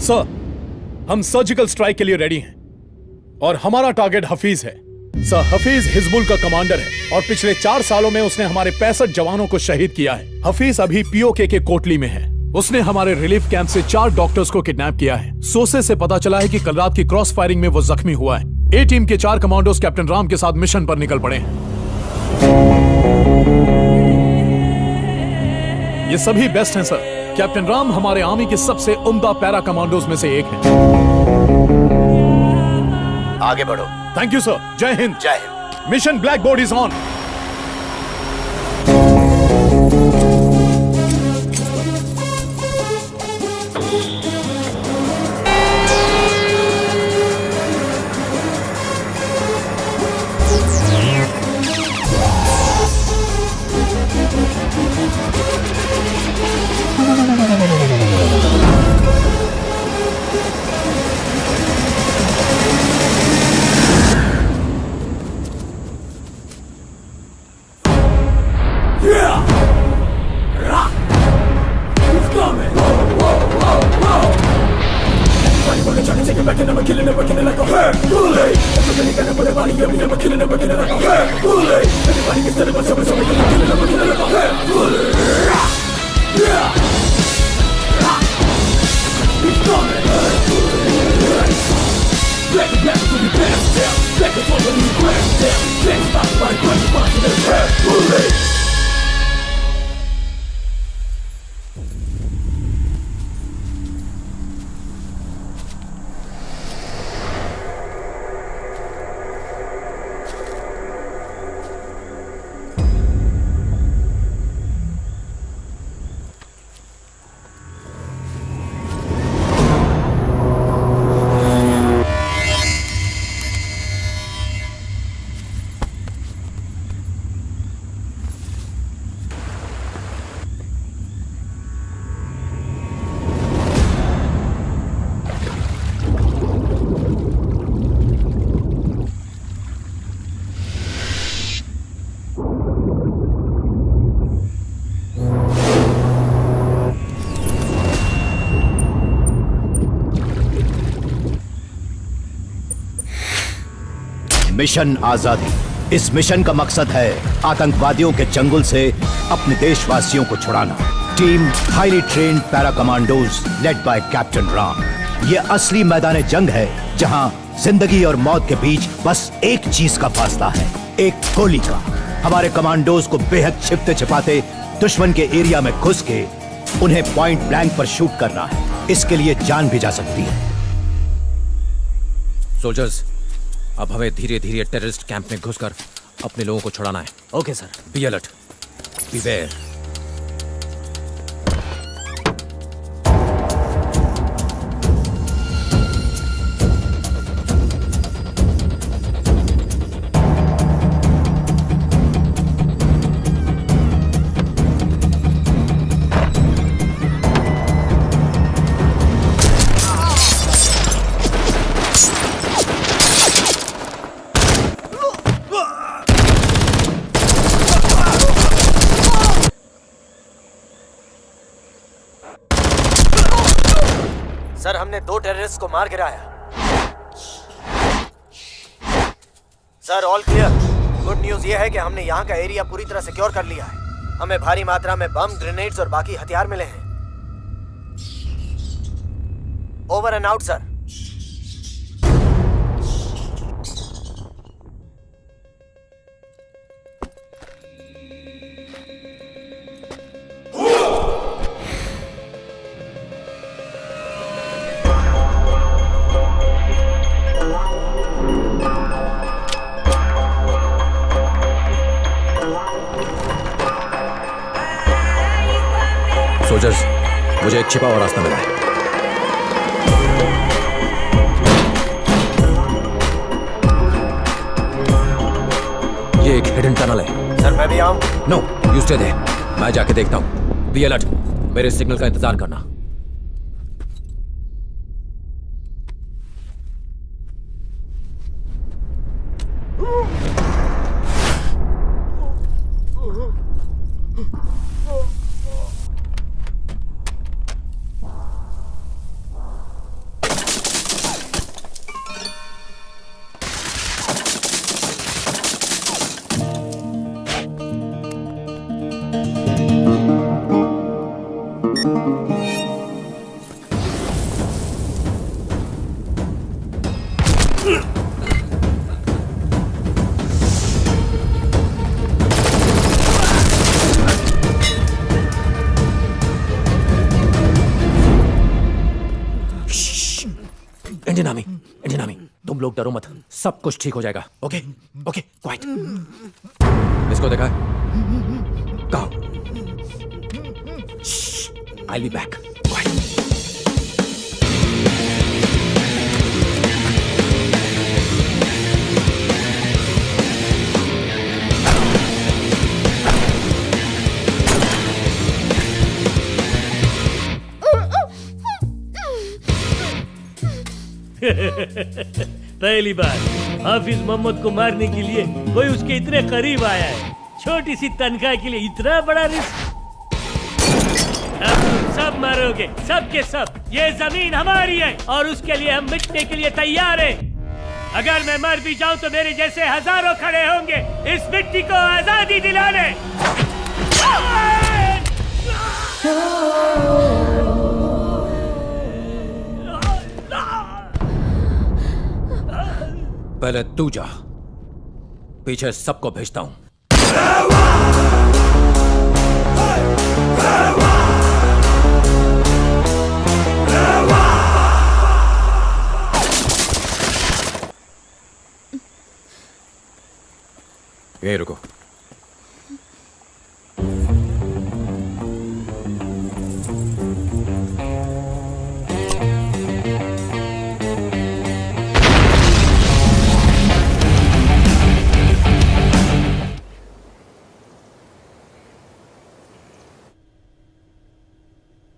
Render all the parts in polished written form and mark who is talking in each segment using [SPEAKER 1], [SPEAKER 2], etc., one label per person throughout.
[SPEAKER 1] Sir, हम surgical strike के लिए रेडी हैं और हमारा टारगेट हफीज है। सर, हफीज हिजबुल का कमांडर है और पिछले 4 सालों में उसने हमारे 65 जवानों को शहीद किया है। हफीज अभी पीओके के कोटली में है। उसने हमारे रिलीफ कैंप से 4 डॉक्टर्स को किडनैप किया है। सोर्सेज से पता चला है कि कल रात की क्रॉस फायरिंग में वो जख्मी हुआ है। ए टीम के 4 कमांडोज कैप्टन राम के साथ मिशन पर निकल पड़े हैं। ये सभी बेस्ट हैं सर। कैप्टन राम हमारे आर्मी के सबसे उम्दा पैरा कमांडोज में से एक हैं।
[SPEAKER 2] आगे बढ़ो।
[SPEAKER 1] Thank you sir. जय हिंद।
[SPEAKER 2] जय Hind.
[SPEAKER 1] Mission black board is on.
[SPEAKER 2] Mission आजादी। इस मिशन का मकसद है आतंकवादियों के चंगुल से अपने देशवासियों को छुड़ाना। Team highly trained para commandos led by captain Ram. यह असली मैदान जंग है जहां जिंदगी और मौत के बीच बस एक चीज का फासला है, एक गोली का। हमारे कमांडोज को बेहद छिपते छिपाते दुश्मन के एरिया में घुस के उन्हें पॉइंट ब्लैंक पर शूट करना है। इसके लिए जान भी जा सकती है।
[SPEAKER 3] सोल्जर्स, अब हमें धीरे धीरे टेररिस्ट कैंप में घुसकर अपने लोगों को छुड़ाना है।
[SPEAKER 4] Okay sir.
[SPEAKER 3] Be alert, beware.
[SPEAKER 4] Sir, हमने 2 टेररिस्ट को मार गिराया। Sir, all clear. Good news ये है कि हमने यहाँ का एरिया पूरी तरह सिक्योर कर लिया है। हमें भारी मात्रा में बम, ग्रेनेड्स और बाकी हथियार मिले हैं। Over and out sir.
[SPEAKER 3] Soldiers, मुझे एक छिपा हुआ रास्ता मिला है। ये एक हिडन टनल है।
[SPEAKER 4] सर, मैं भी आऊं?
[SPEAKER 3] No, you stay there. मैं जाके देखता हूं। बी अलर्ट, मेरे सिग्नल का इंतजार करना। इंडियन आर्मी, तुम लोग डरो मत, सब कुछ ठीक हो जाएगा। Okay okay, quite. इसको देखा है? कहो। आई बी बैक। क्वाइट।
[SPEAKER 5] पहली बार हाफिज मोहम्मद को मारने के लिए कोई उसके इतने करीब आया है। छोटी सी तनख्वाह के लिए इतना बड़ा रिस्क। अब तुम सब मरोगे, सब के सब। ये जमीन हमारी है और उसके लिए हम मिटने के लिए तैयार हैं। अगर मैं मर भी जाऊं तो मेरे जैसे हजारों खड़े होंगे इस मिट्टी को आजादी दिलाने।
[SPEAKER 3] पहले तू जा, पीछे सबको भेजता हूं। यहीं रुको।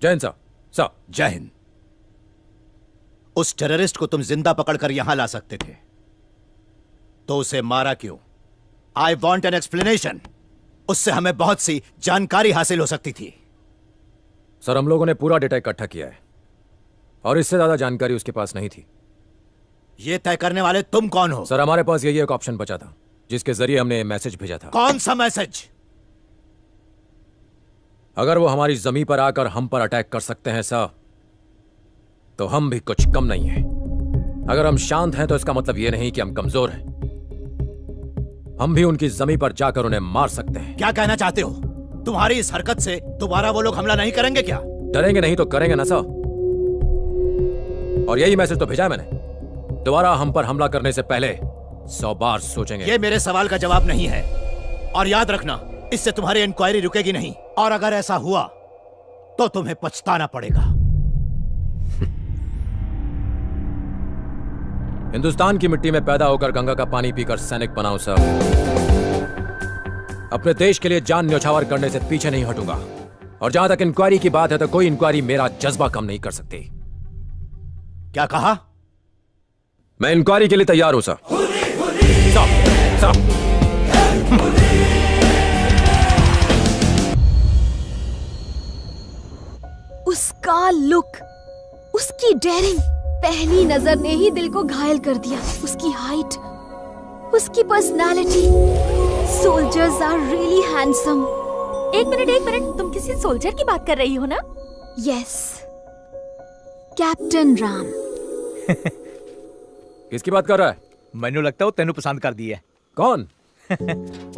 [SPEAKER 3] जय हिंद साहब।
[SPEAKER 2] जय हिंद। उस टेररिस्ट को तुम जिंदा पकड़कर यहां ला सकते थे, तो उसे मारा क्यों? I want an explanation. उससे हमें बहुत सी जानकारी हासिल हो सकती थी।
[SPEAKER 3] सर, हम लोगों ने पूरा डेटा इकट्ठा किया है और इससे ज्यादा जानकारी उसके पास नहीं थी।
[SPEAKER 2] यह तय करने वाले तुम कौन हो?
[SPEAKER 3] सर, हमारे पास यही एक ऑप्शन बचा था जिसके जरिए हमने मैसेज भेजा था।
[SPEAKER 2] कौन सा मैसेज?
[SPEAKER 3] अगर वो हमारी जमीन पर आकर हम पर अटैक कर सकते हैं सर, तो हम भी कुछ कम नहीं हैं। अगर हम शांत हैं तो इसका मतलब यह नहीं कि हम कमजोर हैं। हम भी उनकी जमीन पर जाकर उन्हें मार सकते हैं।
[SPEAKER 2] क्या कहना चाहते हो? तुम्हारी इस हरकत से दोबारा वो लोग हमला नहीं करेंगे क्या?
[SPEAKER 3] डरेंगे नहीं तो करेंगे ना सर। और यही मैसेज तो भेजा है मैंने। दोबारा हम पर हमला करने से पहले 100 बार सोचेंगे।
[SPEAKER 2] ये मेरे सवाल का जवाब नहीं है। और याद रखना, इससे तुम्हारी इंक्वायरी रुकेगी नहीं। और अगर ऐसा हुआ तो तुम्हें पछताना पड़ेगा।
[SPEAKER 3] हिंदुस्तान की मिट्टी में पैदा होकर गंगा का पानी पीकर सैनिक बनाऊं सर। अपने देश के लिए जान न्यौछावर करने से पीछे नहीं हटूंगा। और जहां तक इंक्वायरी की बात है तो कोई इंक्वायरी मेरा जज्बा कम नहीं कर सकती।
[SPEAKER 2] क्या कहा?
[SPEAKER 3] मैं इंक्वायरी के लिए तैयार हूं सर। सर।
[SPEAKER 6] उसका लुक, उसकी डेयरिंग पहली नजर ने ही दिल को घायल कर दिया। उसकी हाइट, उसकी personality. Soldiers are really handsome.
[SPEAKER 7] एक मिनट, तुम किसी सोल्जर की बात कर रही हो ना?
[SPEAKER 6] Yes, captain Ram.
[SPEAKER 3] किसकी बात कर रहा है?
[SPEAKER 8] मैनू लगता है वो तेनू पसंद कर दी है।
[SPEAKER 3] कौन?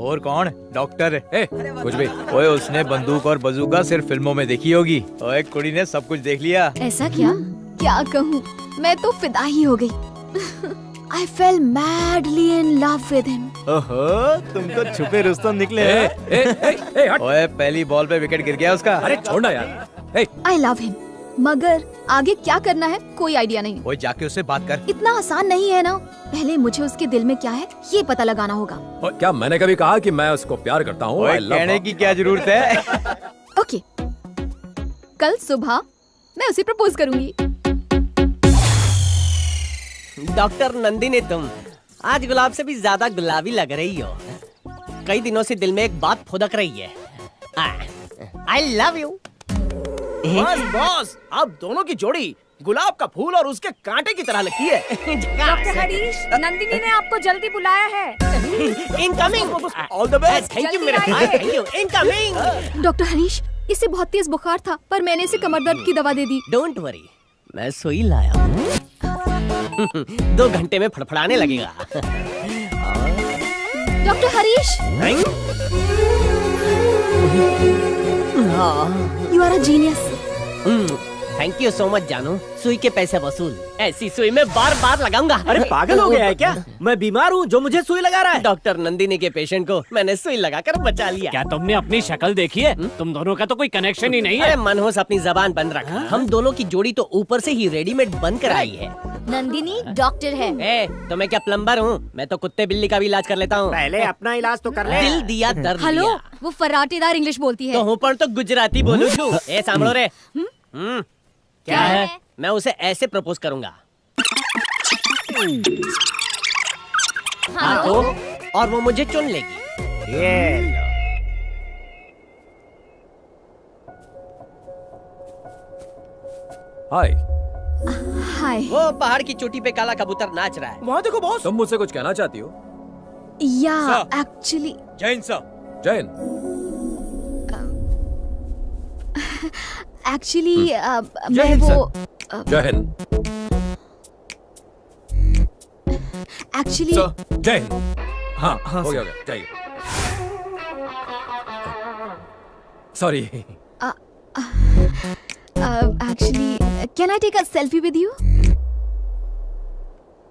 [SPEAKER 8] और कौन? डॉक्टर।
[SPEAKER 3] कुछ भी।
[SPEAKER 8] ओए, उसने बंदूक और बजूका सिर्फ फिल्मों में देखी होगी। ओए, कुड़ी ने सब कुछ देख लिया।
[SPEAKER 6] ऐसा क्या कहूँ, मैं तो फिदा ही हो गई। I fell madly in love with him.
[SPEAKER 8] ओहो, तुम तो छुपे रुस्तम निकले।
[SPEAKER 3] हट।
[SPEAKER 8] ओए, पहली बॉल पे विकेट गिर गया उसका।
[SPEAKER 3] अरे छोड़ना यार।
[SPEAKER 6] I love him. मगर आगे क्या करना है कोई आइडिया नहीं।
[SPEAKER 8] ओए, जाके उससे बात कर।
[SPEAKER 6] इतना आसान नहीं है ना। पहले मुझे उसके दिल में क्या है ये पता लगाना होगा।
[SPEAKER 3] क्या मैंने कभी कहा कि मैं उसको प्यार करता हूँ?
[SPEAKER 8] ओए, कहने की क्या जरूरत है?
[SPEAKER 6] ओके, कल सुबह मैं उसे प्रपोज करूंगी।
[SPEAKER 9] डॉक्टर नंदिनी, तुम आज गुलाब से भी ज्यादा गुलाबी लग रही हो। कई दिनों से दिल में एक बात फुदक रही है। I love you.
[SPEAKER 10] बस बॉस, आप दोनों की जोड़ी गुलाब का फूल और उसके कांटे की तरह लगती है।
[SPEAKER 7] डॉक्टर हरीश, नंदिनी ने आपको जल्दी बुलाया है।
[SPEAKER 9] Incoming.
[SPEAKER 10] All the best.
[SPEAKER 9] Thank you मेरे भाई, thank you. Incoming.
[SPEAKER 6] Doctor Harish, इसे बहुत तेज बुखार था पर मैंने इसे कमर दर्द की दवा दे दी।
[SPEAKER 9] डोंट वरी, मैं सुई लाया हूँ। 2 घंटे में फड़फड़ाने लगेगा।
[SPEAKER 6] Doctor Harish, you are a genius.
[SPEAKER 9] Thank you so much जानू। सुई के पैसे वसूल। ऐसी सुई में बार बार लगाऊंगा।
[SPEAKER 10] अरे पागल हो गया है क्या? मैं बीमार हूँ जो मुझे सुई लगा रहा है।
[SPEAKER 9] डॉक्टर नंदिनी के पेशेंट को मैंने सुई लगाकर बचा लिया।
[SPEAKER 10] क्या तुमने अपनी शक्ल देखी है? तुम दोनों का तो कोई कनेक्शन ही नहीं
[SPEAKER 9] अरे मनहोस अपनी जबान बंद रख। हम दोनों की जोड़ी तो ऊपर से ही रेडीमेड बन कर आई है।
[SPEAKER 6] नंदिनी डॉक्टर है।
[SPEAKER 9] तो मैं क्या प्लम्बर हूँ? मैं तो कुत्ते बिल्ली का भी इलाज कर लेता हूँ।
[SPEAKER 10] पहले अपना इलाज तो कर ले।
[SPEAKER 9] दिल दिया दर्द
[SPEAKER 6] हेलो,
[SPEAKER 9] दिया।
[SPEAKER 6] वो फर्राटेदार इंग्लिश बोलती है।
[SPEAKER 9] तो हूँ पर तो गुजराती बोलूं छू। ए सांभळो रे। क्या है? मैं उसे ऐसे प्रपोज करूंगा। हाँ तो? और वो मुझे चुन लेगी। ये लो।
[SPEAKER 3] हाय,
[SPEAKER 6] हाय।
[SPEAKER 9] वो पहाड़ की चोटी पे काला कबूतर नाच रहा है।
[SPEAKER 10] वहाँ देखो बॉस।
[SPEAKER 3] तुम मुझसे कुछ कहना चाहती हो?
[SPEAKER 6] या
[SPEAKER 3] sir.
[SPEAKER 6] Actually
[SPEAKER 3] Jain sir. Jain.
[SPEAKER 6] Actually मैं वो
[SPEAKER 3] जय हिंद।
[SPEAKER 6] एक्चुअली
[SPEAKER 3] जय हिंद। हाँ हो गया जाइए। Sorry.
[SPEAKER 6] Actually can I take a selfie with you?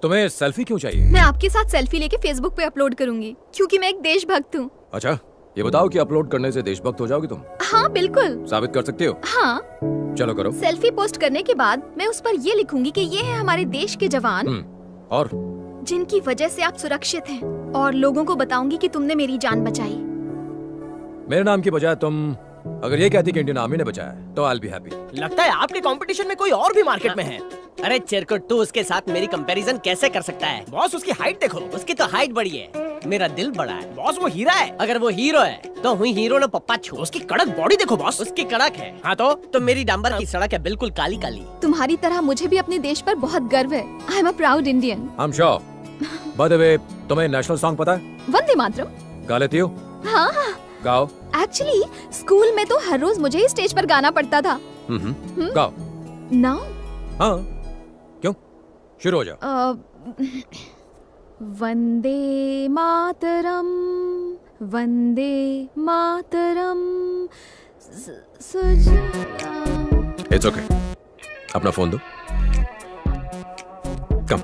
[SPEAKER 3] तुम्हें सेल्फी क्यों चाहिए?
[SPEAKER 6] मैं आपके साथ सेल्फी लेके फेसबुक पे अपलोड करूंगी क्योंकि मैं एक देशभक्त हूँ।
[SPEAKER 3] अच्छा, ये बताओ कि अपलोड करने से देशभक्त हो जाओगी तुम?
[SPEAKER 6] हाँ बिल्कुल।
[SPEAKER 3] साबित कर सकती हो?
[SPEAKER 6] हाँ।
[SPEAKER 3] चलो करो।
[SPEAKER 6] सेल्फी पोस्ट करने के बाद मैं उस पर ये लिखूंगी कि ये है हमारे देश के जवान
[SPEAKER 3] और
[SPEAKER 6] जिनकी वजह से आप सुरक्षित हैं, और लोगों को बताऊंगी कि तुमने मेरी जान बचाई।
[SPEAKER 3] मेरे नाम की बजाय तुम अगर ये कहती कि इंडियन आर्मी ने बचाया तो आई बी हैप्पी।
[SPEAKER 10] लगता है आपके कंपटीशन में कोई और भी मार्केट में है।
[SPEAKER 9] अरे चिरकुट, तू उसके साथ मेरी कंपैरिजन कैसे कर सकता है?
[SPEAKER 10] बॉस उसकी हाइट देखो।
[SPEAKER 9] उसकी तो हाइट बड़ी है, मेरा दिल बड़ा है।
[SPEAKER 10] बॉस वो हीरा है।
[SPEAKER 9] अगर वो हीरो है तो हुई हीरो ने पप्पा छू।
[SPEAKER 10] उसकी कड़क बॉडी देखो बॉस।
[SPEAKER 9] उसकी कड़क है।
[SPEAKER 10] हाँ
[SPEAKER 9] तो मेरी डांबर की सड़क है बिल्कुल काली काली।
[SPEAKER 6] तुम्हारी तरह मुझे भी अपने देश पर बहुत गर्व है। I am a proud Indian.
[SPEAKER 3] I am sure. Bye the वे, तुम्हें नेशनल सॉन्ग पता है?
[SPEAKER 6] वंदे मातरम।
[SPEAKER 3] गा लेती हो?
[SPEAKER 6] हाँ हाँ।
[SPEAKER 3] गाओ।
[SPEAKER 6] एक्चुअली स्कूल में तो हर रोज मुझे ही स्टेज पर गाना पड़ता था।
[SPEAKER 3] गाओ।
[SPEAKER 6] नाउ?
[SPEAKER 3] हाँ, क्यों? शुरू हो जाओ।
[SPEAKER 6] वंदे मातरम, वंदे मातरम।
[SPEAKER 3] It's okay. अपना फोन दो। कम।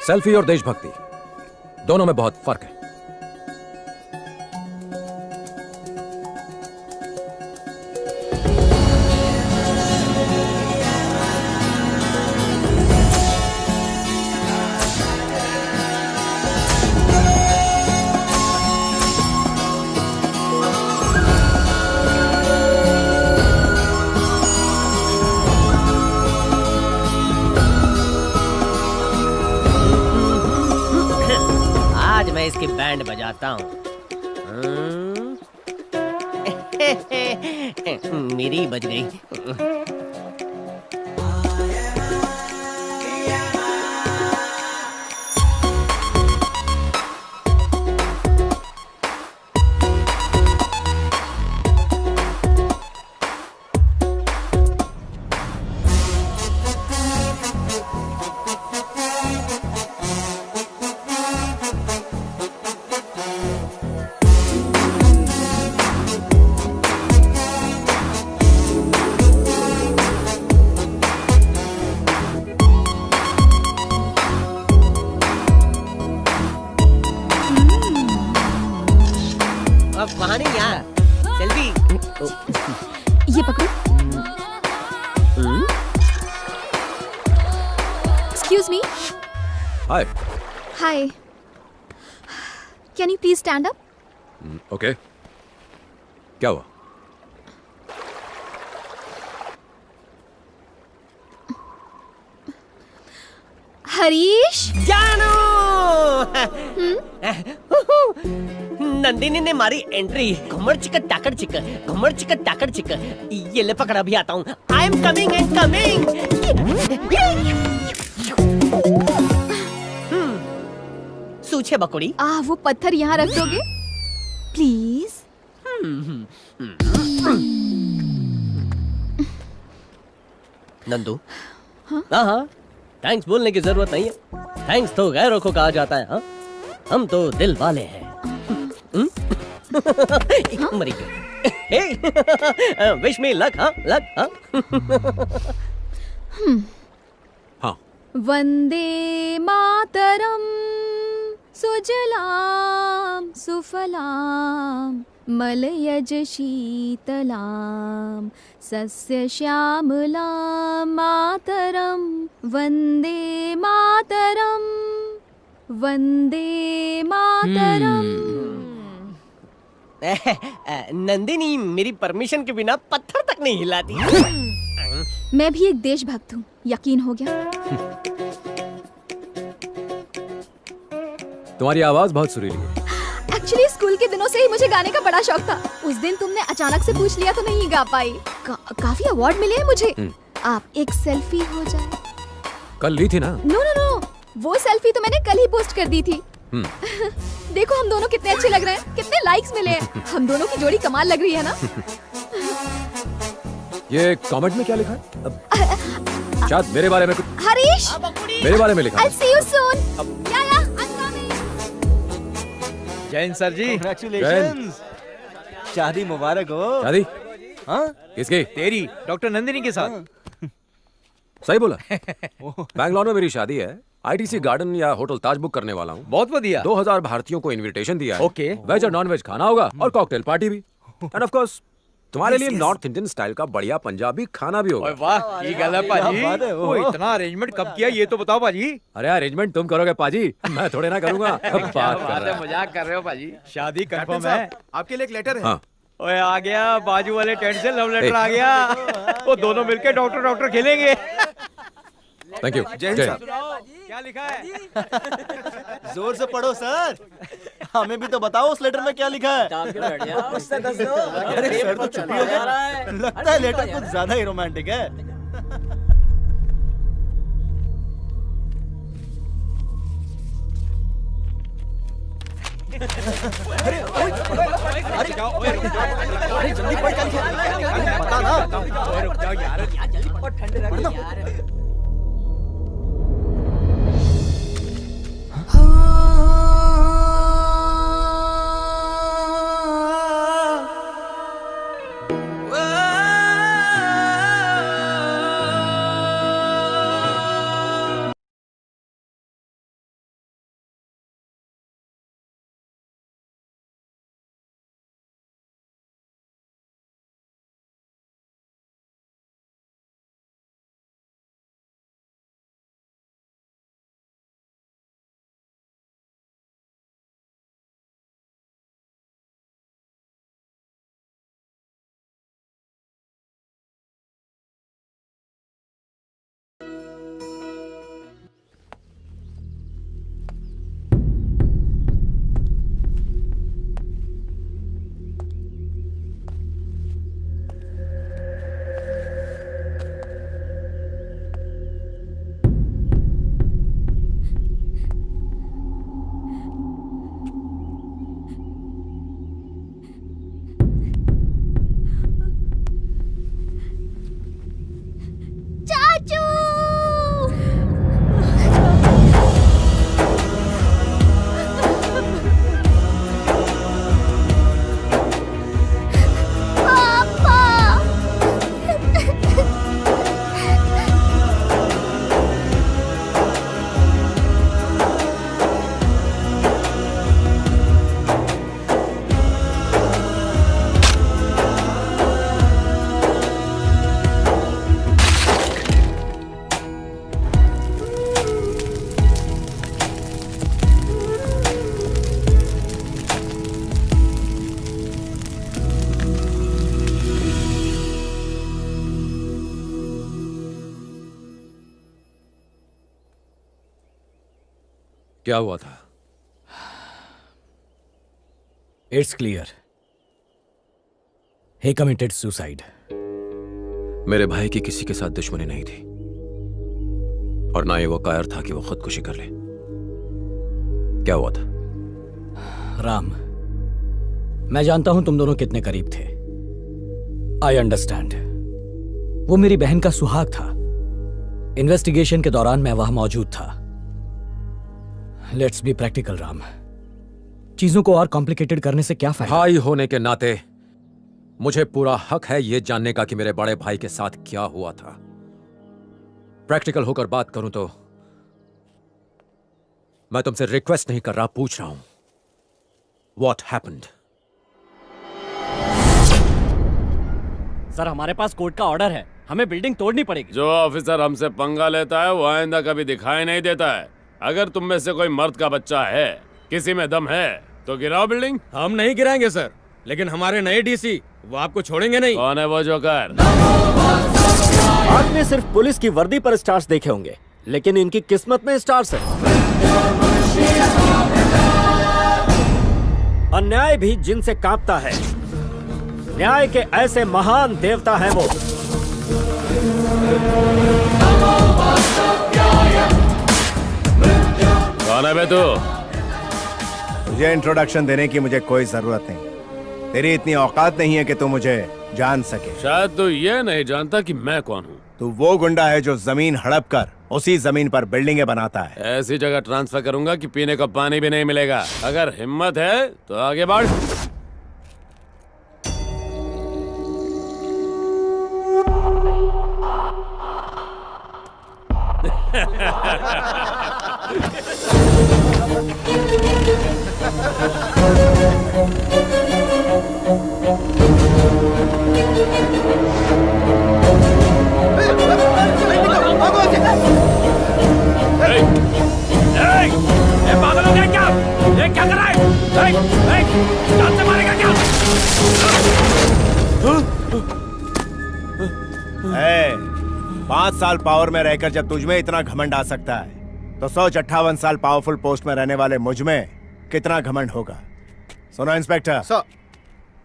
[SPEAKER 3] सेल्फी और देशभक्ति दोनों में बहुत फर्क है।
[SPEAKER 9] आज मैं इसकी बैंड बजाता हूँ। मेरी बज गई। अब वहाँ नहीं, यहाँ सेल्फी।
[SPEAKER 6] ये पकड़ो। Excuse me.
[SPEAKER 3] Hi.
[SPEAKER 6] Hi. Can you please stand up?
[SPEAKER 3] Okay. क्या हुआ?
[SPEAKER 6] हरीश।
[SPEAKER 9] जानू। नंदिनी ने मारी एंट्री। घुमड़ चिकन टाकड़ चिकन, घुमड़ चिकन टाकड़ चिकन। ये ले पकड़ा भी आता हूँ। I am coming and coming. सूछे बकुड़ी।
[SPEAKER 6] वो पत्थर यहाँ रख दोगे प्लीज?
[SPEAKER 9] नंदू, हाँ, थैंक्स बोलने की जरूरत नहीं है। थैंक्स तो गैरों को कहा जाता है। हाँ, हम तो दिल वाले हैं। मरी गई। Wish me luck. हाँ, लक।
[SPEAKER 3] हाँ,
[SPEAKER 6] वंदे मातरम सुजलाम सुफलाम मलयज शीतलाम सस्य श्यामलाम मातरम वंदे मातरम वंदे मातरम।
[SPEAKER 9] नंदिनी मेरी परमिशन के बिना पत्थर तक नहीं हिलाती।
[SPEAKER 6] मैं भी एक देशभक्त हूँ, यकीन हो गया?
[SPEAKER 3] तुम्हारी आवाज बहुत सुरीली है।
[SPEAKER 6] एक्चुअली स्कूल के दिनों से ही मुझे गाने का बड़ा शौक था। उस दिन तुमने अचानक से पूछ लिया तो नहीं गा पाई। काफी अवार्ड मिले हैं मुझे। आप एक सेल्फी हो जाए।
[SPEAKER 3] कल ली थी ना?
[SPEAKER 6] नो नो नो, वो सेल्फी तो मैंने कल ही पोस्ट कर दी थी। देखो हम दोनों कितने अच्छे लग रहे हैं, कितने लाइक्स मिले हैं। हम दोनों की जोड़ी कमाल लग रही है ना?
[SPEAKER 3] ये कमेंट में क्या लिखा है? शायद मेरे बारे में कुछ।
[SPEAKER 6] हरीश,
[SPEAKER 3] मेरे बारे में लिखा
[SPEAKER 6] I'll
[SPEAKER 3] है।
[SPEAKER 6] see you soon. Yeah, I'm coming.
[SPEAKER 8] Jain sir ji,
[SPEAKER 3] Congratulations.
[SPEAKER 10] शादी मुबारक हो।
[SPEAKER 3] शादी?
[SPEAKER 10] हाँ,
[SPEAKER 3] किसकी?
[SPEAKER 8] तेरी डॉक्टर नंदिनी के साथ।
[SPEAKER 3] सही बोला। बैंगलोर में मेरी शादी है। आईटीसी गार्डन या होटल ताज बुक करने वाला हूँ।
[SPEAKER 8] बहुत बढ़िया।
[SPEAKER 3] 2000 भारतीयों को इनविटेशन दिया है।
[SPEAKER 8] ओके।
[SPEAKER 3] वेज और नॉन वेज खाना होगा और कॉकटेल पार्टी भी। एंड ऑफ कोर्स तुम्हारे लिए नॉर्थ इंडियन स्टाइल का बढ़िया पंजाबी खाना भी होगा।
[SPEAKER 8] वाह, ये गल है पाजी।
[SPEAKER 10] बात है,
[SPEAKER 8] वो इतना अरेंजमेंट कब किया ये तो बताओ पाजी।
[SPEAKER 3] अरे अरेंजमेंट तुम करोगे पाजी, मैं थोड़े ना करूंगा। बात कर रहा है।
[SPEAKER 8] मजाक कर रहे हो पाजी। शादी कंफर्म है।
[SPEAKER 10] आपके लिए एक लेटर है।
[SPEAKER 3] हाँ,
[SPEAKER 8] ओए आ गया, बाजू वाले टेंट से लव लेटर आ गया। वो दोनों मिलके डॉक्टर डॉक्टर खेलेंगे।
[SPEAKER 3] Thank you.
[SPEAKER 10] जैन
[SPEAKER 3] जय
[SPEAKER 10] साहब।
[SPEAKER 8] क्या लिखा है?
[SPEAKER 10] जोर से पढ़ो सर। हमें भी तो बताओ उस लेटर में क्या लिखा है। अरे सर तो चुप्पी हो गया। लगता है लेटर कुछ ज्यादा ही रोमांटिक है। अरे जल्दी पढ़ क्या लिखा है? बता ना।
[SPEAKER 8] रुक जाओ यार।
[SPEAKER 3] क्या हुआ था?
[SPEAKER 11] It's clear. He committed suicide.
[SPEAKER 3] मेरे भाई की किसी के साथ दुश्मनी नहीं थी और ना ही वो कायर था कि वो खुदकुशी कर ले। क्या हुआ था?
[SPEAKER 11] राम, मैं जानता हूं तुम दोनों कितने करीब थे। I understand. वो मेरी बहन का सुहाग था। इन्वेस्टिगेशन के दौरान मैं वहां मौजूद था। Let's be practical Ram. चीजों को और कॉम्प्लिकेटेड करने से क्या फायदा?
[SPEAKER 3] भाई होने के नाते मुझे पूरा हक है यह जानने का कि मेरे बड़े भाई के साथ क्या हुआ था। प्रैक्टिकल होकर बात करूं तो मैं तुमसे रिक्वेस्ट नहीं कर रहा, पूछ रहा हूं व्हाट हैपेंड।
[SPEAKER 9] सर हमारे पास कोर्ट का ऑर्डर है, हमें बिल्डिंग तोड़नी पड़ेगी।
[SPEAKER 12] जो ऑफिसर हमसे पंगा लेता है वो आइंदा कभी दिखाई नहीं देता है। अगर तुम में से कोई मर्द का बच्चा है, किसी में दम है तो गिराओ बिल्डिंग।
[SPEAKER 8] हम नहीं गिराएंगे सर, लेकिन हमारे नए डीसी वो आपको छोड़ेंगे नहीं।
[SPEAKER 12] कौन है वो जोकर?
[SPEAKER 10] आपने सिर्फ पुलिस की वर्दी पर स्टार्स देखे होंगे, लेकिन इनकी किस्मत में स्टार्स है। अन्याय भी जिनसे कांपता है। न्याय के ऐसे महान देवता हैं वो।
[SPEAKER 12] कौन है बे तू?
[SPEAKER 2] तुझे इंट्रोडक्शन देने की मुझे कोई जरूरत नहीं। तेरी इतनी औकात नहीं है कि तू मुझे जान सके।
[SPEAKER 12] शायद तू ये नहीं जानता कि मैं कौन हूँ।
[SPEAKER 2] तू वो गुंडा है जो जमीन हड़प कर उसी जमीन पर बिल्डिंगें बनाता है।
[SPEAKER 12] ऐसी जगह ट्रांसफर करूंगा कि पीने का पानी भी नहीं मिलेगा। अगर हिम्मत है तो आगे बढ़।
[SPEAKER 5] पागल हो गया क्या? ये क्या कर रहा है? जान से मारेगा क्या?
[SPEAKER 2] 5 साल पावर में रहकर जब तुझ में इतना घमंड आ सकता है तो सोच 58 साल पावरफुल पोस्ट में रहने वाले मुझ में कितना घमंड होगा। सुनो इंस्पेक्टर,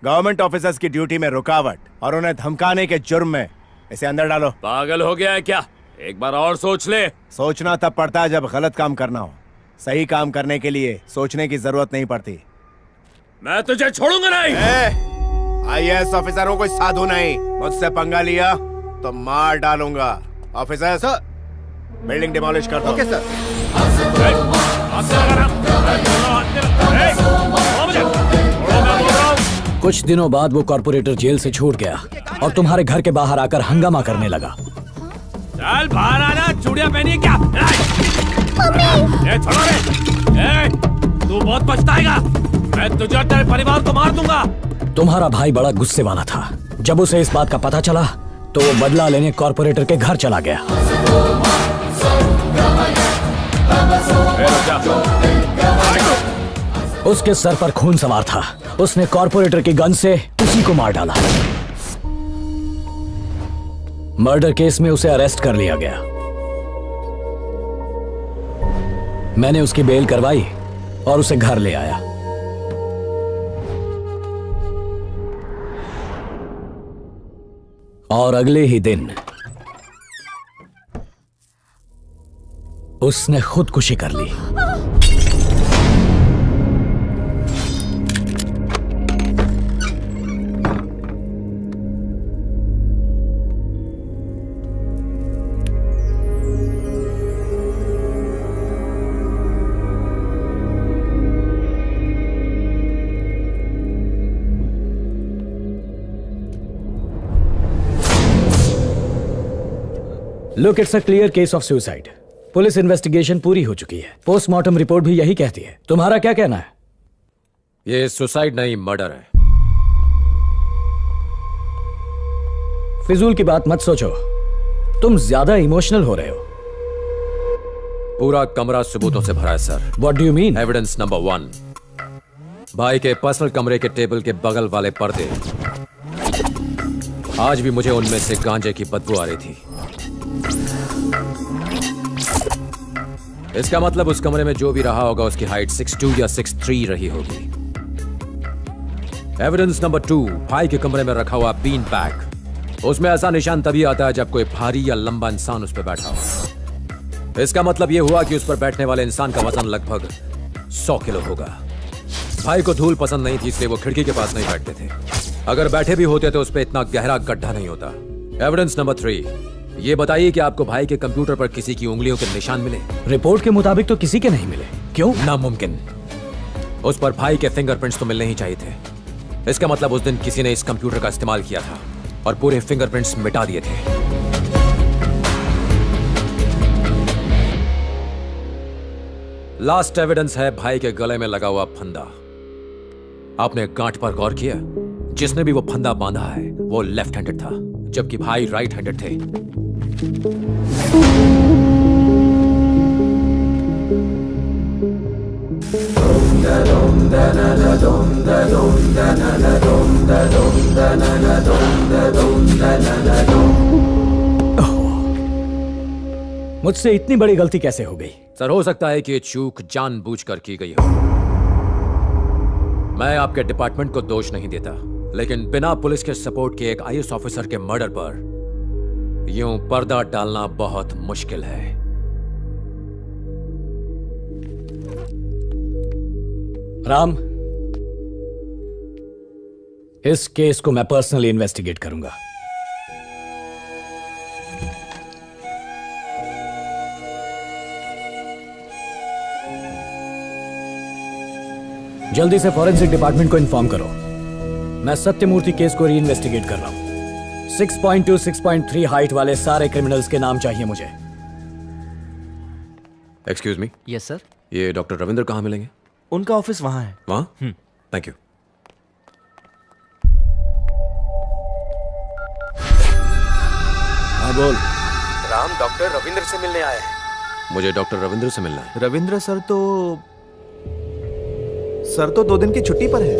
[SPEAKER 2] गवर्नमेंट ऑफिसर्स की ड्यूटी में रुकावट और उन्हें धमकाने के जुर्म में इसे अंदर डालो।
[SPEAKER 12] पागल हो गया है क्या? एक बार और सोच ले।
[SPEAKER 2] सोचना तब पड़ता है जब गलत काम करना हो। सही काम करने के लिए सोचने की जरूरत नहीं पड़ती।
[SPEAKER 12] मैं तुझे छोड़ूंगा नहीं।
[SPEAKER 2] IAS ऑफिसर हूँ, कोई साधु नहीं। मुझसे पंगा लिया तो मार डालूंगा। ऑफिसर सर, बिल्डिंग डिमोलिश कर दो। Okay sir.
[SPEAKER 11] कुछ दिनों बाद वो कॉर्पोरेटर जेल से छूट गया और तुम्हारे घर के बाहर आकर हंगामा करने लगा।
[SPEAKER 5] चल बाहर आना, चूड़ियां पहनी क्या? छोड़ो रे। तू बहुत पछताएगा। मैं तुझे और तेरे परिवार को मार दूंगा।
[SPEAKER 11] तुम्हारा भाई बड़ा गुस्से वाला था। जब उसे इस बात का पता चला तो वो बदला लेने कॉर्पोरेटर के घर चला गया। उसके सर पर खून सवार था। उसने कॉर्पोरेटर की गन से उसी को मार डाला। मर्डर केस में उसे अरेस्ट कर लिया गया। मैंने उसकी बेल करवाई और उसे घर ले आया। और अगले ही दिन उसने खुदकुशी कर ली। Look, it's a clear case of suicide. Police investigation पूरी हो चुकी है। पोस्टमार्टम रिपोर्ट भी यही कहती है। तुम्हारा क्या कहना है?
[SPEAKER 3] ये सुसाइड नहीं, मर्डर है।
[SPEAKER 11] फिजूल की बात मत सोचो, तुम ज्यादा इमोशनल हो रहे हो।
[SPEAKER 3] पूरा कमरा सबूतों से भरा है sir.
[SPEAKER 11] What do you mean?
[SPEAKER 3] Evidence number 1, भाई के पर्सनल कमरे के टेबल के बगल वाले पर्दे। आज भी मुझे उनमें से गांजे की बदबू आ रही थी। इसका मतलब उस कमरे में जो भी रहा होगा उसकी हाइट 6'2" या 6'3" रही होगी। एविडेंस नंबर 2, भाई के कमरे में रखा हुआ बीन बैग। उसमें ऐसा निशान तभी आता है जब कोई भारी या लंबा इंसान उस पर बैठा हो। इसका मतलब यह हुआ कि उस पर बैठने वाले इंसान का वजन लगभग 100 किलो होगा। भाई को धूल पसंद नहीं थी, इसलिए वो खिड़की के पास नहीं बैठते थे। अगर बैठे भी होते तो उस पर इतना गहरा गड्ढा नहीं होता। एविडेंस नंबर 3, ये बताइए कि आपको भाई के कंप्यूटर पर किसी की उंगलियों के निशान मिले?
[SPEAKER 11] रिपोर्ट के मुताबिक तो किसी के नहीं मिले। क्यों?
[SPEAKER 3] नामुमकिन। उस पर भाई के फिंगरप्रिंट्स तो मिलने ही चाहिए थे। इसका मतलब उस दिन किसी ने इस कंप्यूटर का इस्तेमाल किया था और पूरे फिंगरप्रिंट्स मिटा दिए थे। लास्ट एविडेंस है भाई के गले में लगा हुआ फंदा। आपने गांठ पर गौर किया? जिसने भी वो फंदा बांधा है वो लेफ्ट हैंडेड था, जबकि भाई राइट हैंडेड थे।
[SPEAKER 11] मुझसे इतनी बड़ी गलती कैसे हो गई?
[SPEAKER 3] सर, हो सकता है कि ये चूक जानबूझकर की गई हो। मैं आपके डिपार्टमेंट को दोष नहीं देता, लेकिन बिना पुलिस के सपोर्ट के एक आईएएस ऑफिसर के मर्डर पर यूं पर्दा डालना बहुत मुश्किल है।
[SPEAKER 11] राम, इस केस को मैं पर्सनली इन्वेस्टिगेट करूंगा। जल्दी से फॉरेंसिक डिपार्टमेंट को इन्फॉर्म करो। मैं सत्यमूर्ति केस को री-इन्वेस्टिगेट कर रहा हूं। 6.2, 6.3 हाइट वाले सारे क्रिमिनल्स के नाम चाहिए मुझे।
[SPEAKER 3] Excuse me.
[SPEAKER 10] Yes sir.
[SPEAKER 3] ये डॉक्टर रविंद्र कहाँ मिलेंगे?
[SPEAKER 10] उनका ऑफिस वहां है।
[SPEAKER 3] वहाँ? Thank you.
[SPEAKER 11] हाँ बोल।
[SPEAKER 4] राम डॉक्टर रविंद्र से मिलने आए हैं।
[SPEAKER 3] मुझे डॉक्टर रविंद्र से मिलना है।
[SPEAKER 10] रविंद्र सर तो 2 दिन की छुट्टी पर है।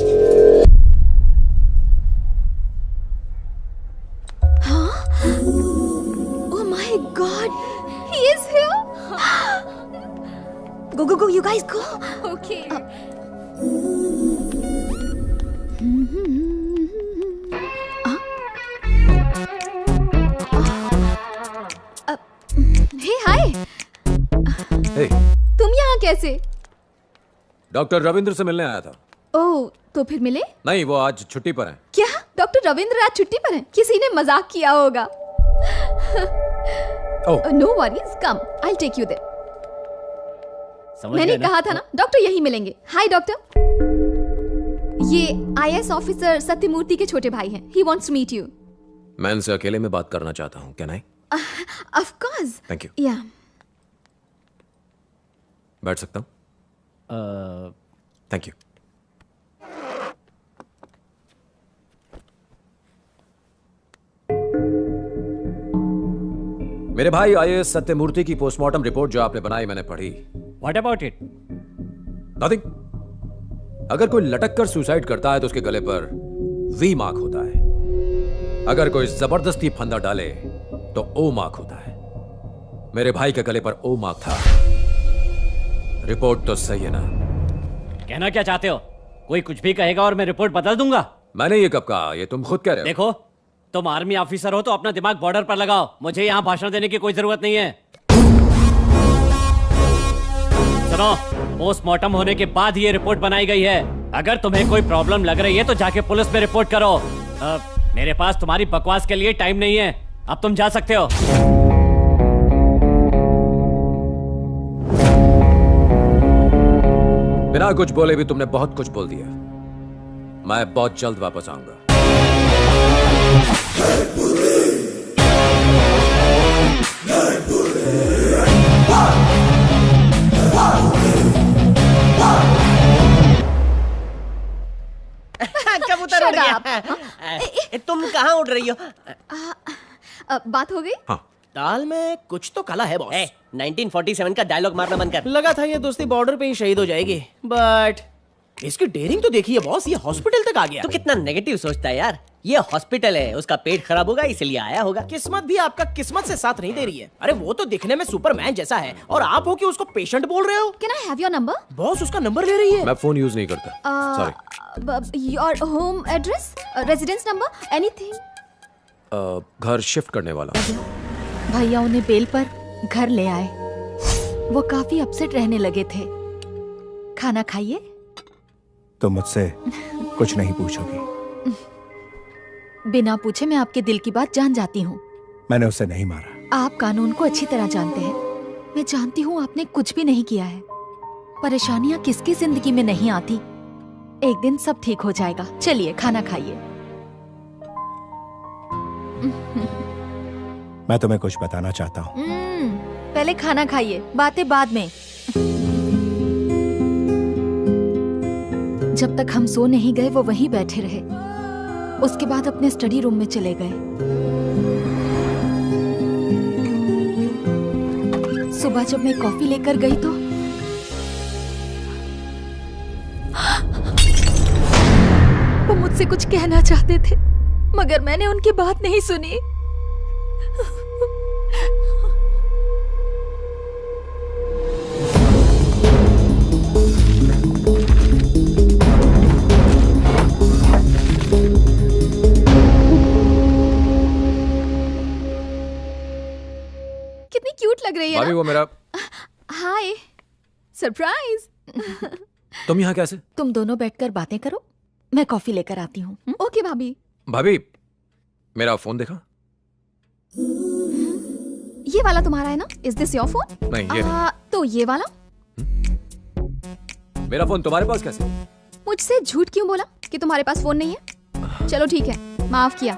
[SPEAKER 6] Oh my God, he is here. Go, you guys go. Okay. Hey, hi.
[SPEAKER 3] Hey,
[SPEAKER 6] तुम यहाँ कैसे?
[SPEAKER 3] डॉक्टर रविंद्र से मिलने आया था।
[SPEAKER 6] ओह, तो फिर मिले?
[SPEAKER 3] नहीं, वो आज छुट्टी पर हैं।
[SPEAKER 6] क्या डॉक्टर रविंद्र आज छुट्टी पर हैं? किसी ने मजाक किया होगा। No worries, come, I take you there. मैंने कहा था ना डॉक्टर यहीं मिलेंगे। हाय डॉक्टर, ये आईएएस ऑफिसर सत्यमूर्ति के छोटे भाई हैं। He wants to meet you.
[SPEAKER 3] मैं इनसे अकेले में बात करना चाहता हूँ। Can I?
[SPEAKER 6] Of course.
[SPEAKER 3] Thank you.
[SPEAKER 6] या
[SPEAKER 3] बैठ सकता हूँ? Thank you. मेरे भाई आईएएस सत्यमूर्ति की पोस्टमार्टम रिपोर्ट जो आपने बनाई मैंने पढ़ी।
[SPEAKER 9] What about it?
[SPEAKER 3] नथिंग। अगर कोई लटक कर सुसाइड करता है तो उसके गले पर वी मार्क होता है। अगर कोई जबरदस्ती फंदा डाले तो ओ मार्क होता है। मेरे भाई के गले पर ओ मार्क था। रिपोर्ट तो सही है ना?
[SPEAKER 9] कहना क्या चाहते हो? कोई कुछ भी कहेगा और मैं रिपोर्ट बदल दूंगा।
[SPEAKER 3] मैंने ये कब कहा? ये तुम खुद कह रहे हो।
[SPEAKER 9] देखो, तुम आर्मी ऑफिसर हो तो अपना दिमाग बॉर्डर पर लगाओ। मुझे यहाँ भाषण देने की कोई जरूरत नहीं है। सुनो, पोस्टमार्टम होने के बाद ये रिपोर्ट बनाई गई है। अगर तुम्हें कोई प्रॉब्लम लग रही है तो जाके पुलिस में रिपोर्ट करो। मेरे पास तुम्हारी बकवास के लिए टाइम नहीं है। अब तुम जा सकते हो।
[SPEAKER 3] बिना कुछ बोले भी तुमने बहुत कुछ बोल दिया। मैं बहुत जल्द वापस आऊंगा।
[SPEAKER 9] कबूतर उड़ गया। तुम कहाँ उड़ रही हो?
[SPEAKER 6] बात हो गई?
[SPEAKER 3] हाँ।
[SPEAKER 10] दाल में कुछ तो काला है बॉस।
[SPEAKER 9] 1947 का डायलॉग मारना बंद कर।
[SPEAKER 10] लगा था ये दोस्ती बॉर्डर पे ही शहीद हो जाएगी, बट इसकी डेयरिंग तो देखिए बॉस, ये हॉस्पिटल तक आ गया।
[SPEAKER 9] तो कितना नेगेटिव सोचता है यार। ये हॉस्पिटल है, उसका पेट खराब होगा इसलिए आया होगा।
[SPEAKER 10] किस्मत भी आपका किस्मत से साथ नहीं दे रही है। अरे वो तो दिखने में सुपरमैन जैसा है और आप हो कि उसको पेशेंट बोल रहे हो।
[SPEAKER 6] Can I have your number?
[SPEAKER 10] Boss उसका नंबर ले रही है।
[SPEAKER 3] मैं फोन यूज नहीं करता। Sorry.
[SPEAKER 6] Your home address, residence number, anything?
[SPEAKER 3] घर शिफ्ट करने वाला।
[SPEAKER 7] भैया उन्हें बेल पर घर ले आए। वो काफी अपसेट रहने लगे थे। खाना खाइए।
[SPEAKER 2] तुम मुझसे कुछ नहीं पूछोगी?
[SPEAKER 7] बिना पूछे मैं आपके दिल की बात जान जाती हूँ।
[SPEAKER 2] मैंने उसे नहीं मारा।
[SPEAKER 7] आप कानून को अच्छी तरह जानते हैं। मैं जानती हूँ आपने कुछ भी नहीं किया है। परेशानियाँ किसकी जिंदगी में नहीं आती। एक दिन सब ठीक हो जाएगा। चलिए खाना खाइए।
[SPEAKER 2] मैं तुम्हें कुछ बताना चाहता हूँ।
[SPEAKER 7] पहले खाना खाइए, बातें बाद में। जब तक हम सो नहीं गए वो वहीं बैठे रहे। उसके बाद अपने स्टडी रूम में चले गए। सुबह जब मैं कॉफी लेकर गई तो वो मुझसे कुछ कहना चाहते थे, मगर मैंने उनकी बात नहीं सुनी।
[SPEAKER 6] कितनी क्यूट लग रही है
[SPEAKER 3] भाभी
[SPEAKER 6] ना?
[SPEAKER 3] वो मेरा।
[SPEAKER 6] हाय, सरप्राइज।
[SPEAKER 3] तुम यहाँ कैसे?
[SPEAKER 7] तुम दोनों बैठकर बातें करो, मैं कॉफी लेकर आती हूँ।
[SPEAKER 6] ओके भाभी।
[SPEAKER 3] भाभी मेरा फोन देखा?
[SPEAKER 6] ये वाला तुम्हारा है ना? Is this your phone?
[SPEAKER 3] नहीं ये नहीं।
[SPEAKER 6] तो ये वाला?
[SPEAKER 3] मेरा फोन तुम्हारे पास कैसे?
[SPEAKER 6] मुझसे झूठ क्यों बोला कि तुम्हारे पास फोन नहीं है? चलो ठीक है, माफ किया।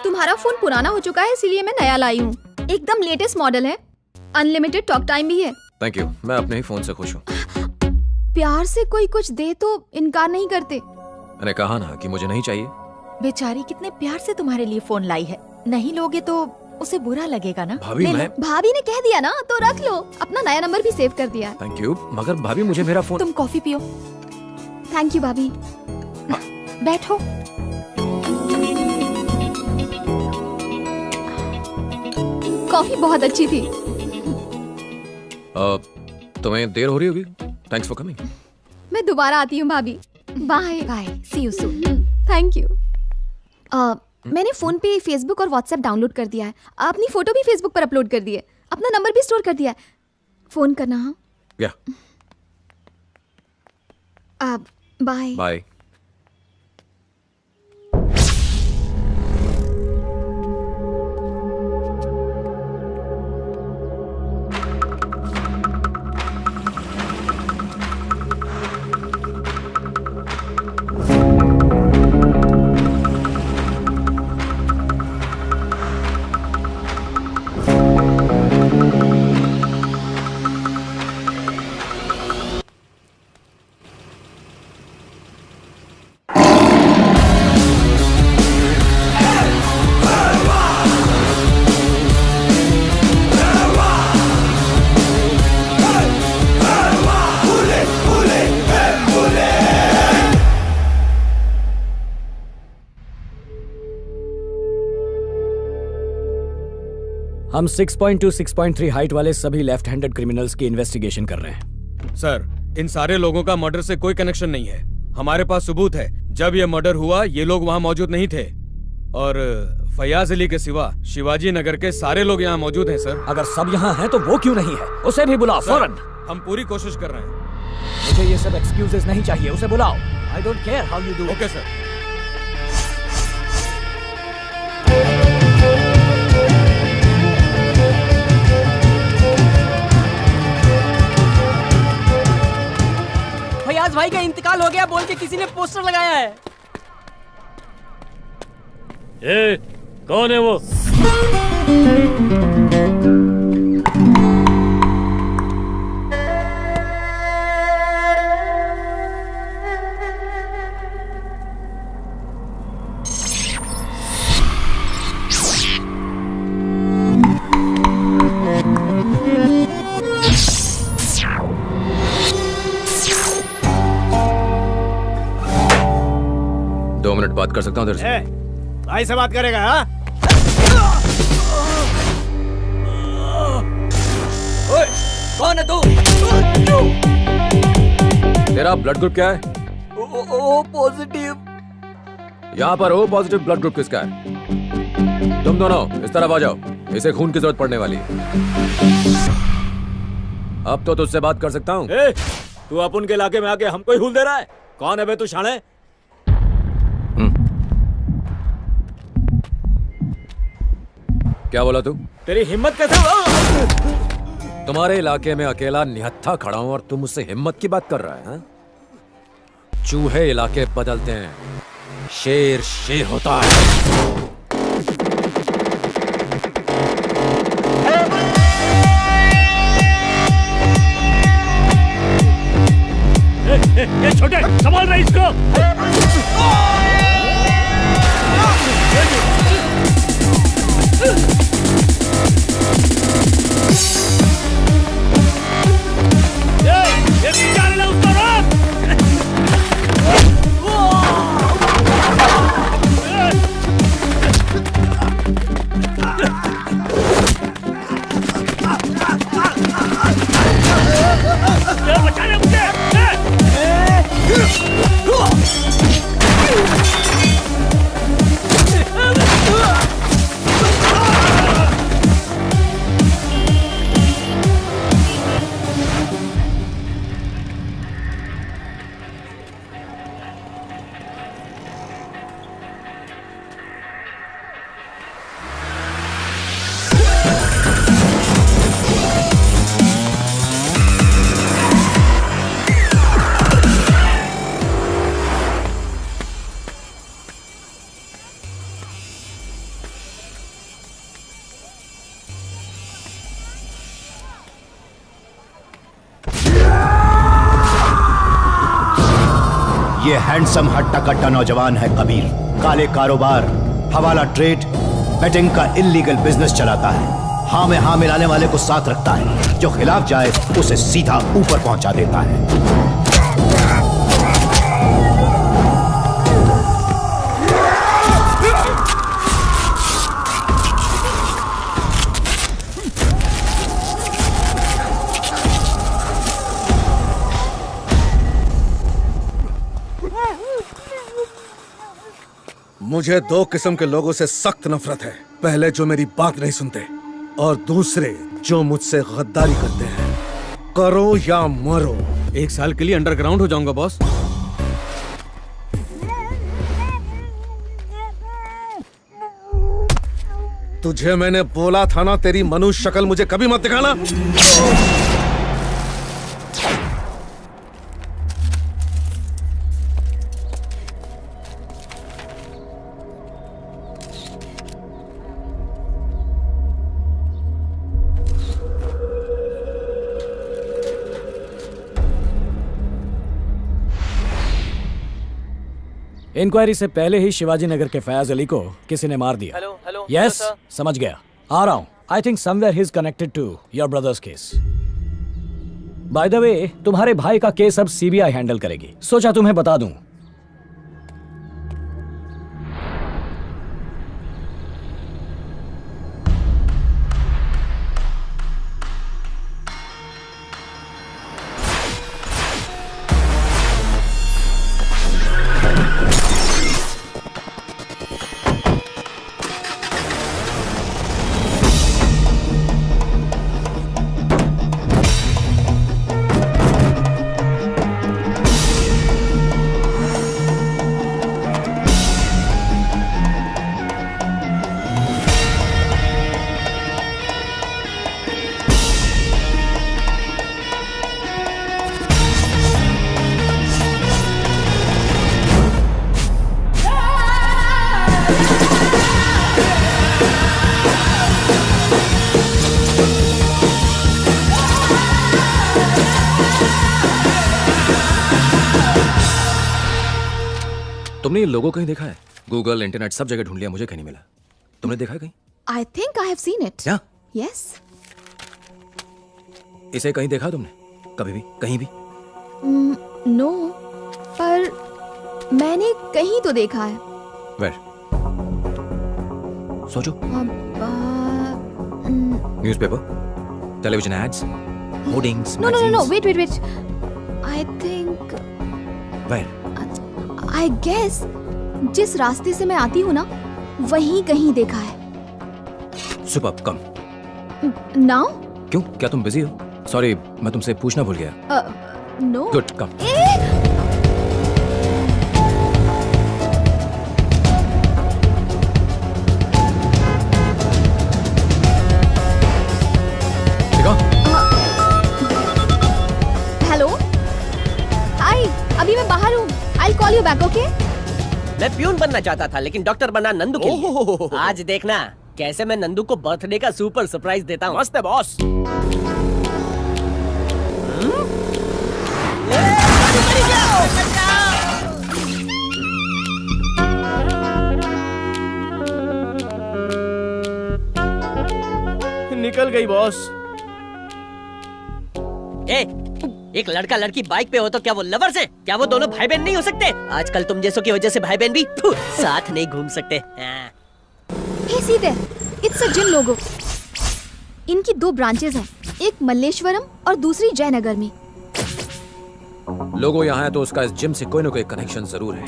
[SPEAKER 6] तुम्हारा फोन पुराना हो चुका है, इसीलिए मैं नया लाई हूँ। एकदम लेटेस्ट मॉडल है, अनलिमिटेड टॉक टाइम भी है।
[SPEAKER 3] थैंक यू, मैं अपने ही फोन से खुश हूँ।
[SPEAKER 6] प्यार से कोई कुछ दे तो इनकार नहीं करते।
[SPEAKER 3] मैंने कहा ना कि मुझे नहीं चाहिए।
[SPEAKER 7] बेचारी कितने प्यार से तुम्हारे लिए फोन लाई है। नहीं लोगे तो उसे बुरा लगेगा ना।
[SPEAKER 3] भाभी मैं।
[SPEAKER 6] भाभी ने कह दिया ना तो रख लो। अपना नया नंबर भी सेव कर दिया है।
[SPEAKER 3] थैंक यू, मगर भाभी मुझे मेरा फोन।
[SPEAKER 7] तुम कॉफी पियो।
[SPEAKER 6] थैंक यू भाभी।
[SPEAKER 7] बैठो।
[SPEAKER 6] कॉफी बहुत अच्छी थी।
[SPEAKER 3] तुम्हें देर हो रही होगी। Thanks for coming.
[SPEAKER 6] मैं दोबारा आती हूँ भाभी। Bye
[SPEAKER 7] bye, see you soon.
[SPEAKER 6] Thank you. मैंने फोन पे फेसबुक और व्हाट्सएप डाउनलोड कर दिया है। अपनी फोटो भी फेसबुक पर अपलोड कर दी है। अपना नंबर भी स्टोर कर दिया है। फोन करना। हाँ
[SPEAKER 3] या
[SPEAKER 6] बाय
[SPEAKER 3] बाय।
[SPEAKER 11] हम 6.2 6.3 हाइट वाले सभी लेफ्ट हैंडेड क्रिमिनल्स की इन्वेस्टिगेशन कर रहे हैं।
[SPEAKER 8] सर, इन सारे लोगों का मर्डर से कोई कनेक्शन नहीं है। हमारे पास सबूत है। जब यह मर्डर हुआ ये लोग वहाँ मौजूद नहीं थे। और फयाज अली के सिवा शिवाजी नगर के सारे लोग यहाँ मौजूद हैं सर।
[SPEAKER 11] अगर सब यहाँ हैं तो वो क्यों नहीं है? उसे भी बुलाओ फौरन।
[SPEAKER 8] हम पूरी कोशिश कर रहे हैं।
[SPEAKER 11] मुझे ये सब एक्सक्यूजेस नहीं चाहिए, उसे बुलाओ। I don't care how you do.
[SPEAKER 8] Okay sir.
[SPEAKER 13] Fayaz भाई का इंतकाल हो गया बोल के किसी ने पोस्टर लगाया है।
[SPEAKER 5] ए, कौन है वो?
[SPEAKER 3] दो मिनट बात कर सकता हूँ तेरे से?
[SPEAKER 8] भाई से बात करेगा? हाँ?
[SPEAKER 13] ओए, कौन है तू?
[SPEAKER 3] तेरा ब्लड ग्रुप क्या है?
[SPEAKER 13] O positive.
[SPEAKER 3] यहाँ पर ओ पॉजिटिव ब्लड ग्रुप किसका है? तुम दोनों इस तरफ आ जाओ, इसे खून की जरूरत पड़ने वाली है। अब तो तुझसे बात कर सकता हूँ।
[SPEAKER 11] तू अपन के इलाके में आके हमको ही हुल दे रहा है? कौन है बे तू शाणे?
[SPEAKER 3] क्या बोला तू?
[SPEAKER 11] तेरी हिम्मत कैसे?
[SPEAKER 3] तुम्हारे इलाके में अकेला निहत्था खड़ा हूं और तुम मुझसे हिम्मत की बात कर रहा है? हाँ? चूहे इलाके बदलते हैं, शेर शेर होता है।
[SPEAKER 5] ये छोटे संभाल रहा इसको। ये जाने ला उसको रोक। बचा ले मुझे।
[SPEAKER 2] ये हैंडसम हट्टा कट्टा नौजवान है कबीर। काले कारोबार, हवाला ट्रेड, बेटिंग का इलीगल बिजनेस चलाता है। हाँ में हाँ मिलाने वाले को साथ रखता है, जो खिलाफ जाए उसे सीधा ऊपर पहुंचा देता है।
[SPEAKER 14] मुझे दो किस्म के लोगों से सख्त नफरत है। पहले जो मेरी बात नहीं सुनते, और दूसरे जो मुझसे गद्दारी करते हैं। करो या मरो।
[SPEAKER 8] 1 साल के लिए अंडरग्राउंड हो जाऊंगा बॉस।
[SPEAKER 14] तुझे मैंने बोला था ना, तेरी मनुष्य शक्ल मुझे कभी मत दिखाना।
[SPEAKER 11] इंक्वायरी से पहले ही शिवाजी नगर के फयाज अली को किसी ने मार दिया।
[SPEAKER 13] हेलो
[SPEAKER 11] यस, समझ गया, आ रहा हूं। I think somewhere he is connected to your brother's case. By the way, तुम्हारे भाई का केस अब सीबीआई हैंडल करेगी। सोचा तुम्हें बता दूं।
[SPEAKER 3] तुमने ये लोगो कहीं देखा है? गूगल, इंटरनेट, सब जगह ढूंढ लिया, मुझे कहीं नहीं मिला। तुमने देखा है कहीं?
[SPEAKER 6] I think I have seen it.
[SPEAKER 3] क्या?
[SPEAKER 6] Yes.
[SPEAKER 3] इसे कहीं देखा तुमने? कभी भी? कहीं भी?
[SPEAKER 6] No. पर मैंने कहीं तो देखा है।
[SPEAKER 3] Where? सोचो। Newspaper, television ads, hoardings,
[SPEAKER 6] No. Wait. I think.
[SPEAKER 3] Where?
[SPEAKER 6] I guess जिस रास्ते से मैं आती हूँ ना, वहीं कहीं देखा है।
[SPEAKER 3] सुपर्ब, कम।
[SPEAKER 6] Now?
[SPEAKER 3] क्यों? क्या तुम बिजी हो? सॉरी, मैं तुमसे पूछना भूल गया।
[SPEAKER 6] No.
[SPEAKER 3] Good, come.
[SPEAKER 6] Back, okay?
[SPEAKER 13] मैं प्यून बनना चाहता था लेकिन डॉक्टर बना नंदू के लिए। आज देखना कैसे मैं नंदू को बर्थडे का सुपर सरप्राइज देता हूँ।
[SPEAKER 10] मस्त है बॉस। निकल गई बॉस।
[SPEAKER 13] एक लड़का लड़की बाइक पे हो तो क्या वो लवर्स है? क्या वो दोनों भाई बहन नहीं हो सकते? आजकल तुम जैसों की वजह से भाई बहन भी साथ नहीं घूम सकते।
[SPEAKER 6] हे सीधे, इट्स अ जिम लोगो। इनकी 2 ब्रांचेस हैं, एक मल्लेश्वरम और दूसरी जयनगर में।
[SPEAKER 3] लोगो यहाँ है तो उसका इस जिम से कोई ना कोई कनेक्शन जरूर है।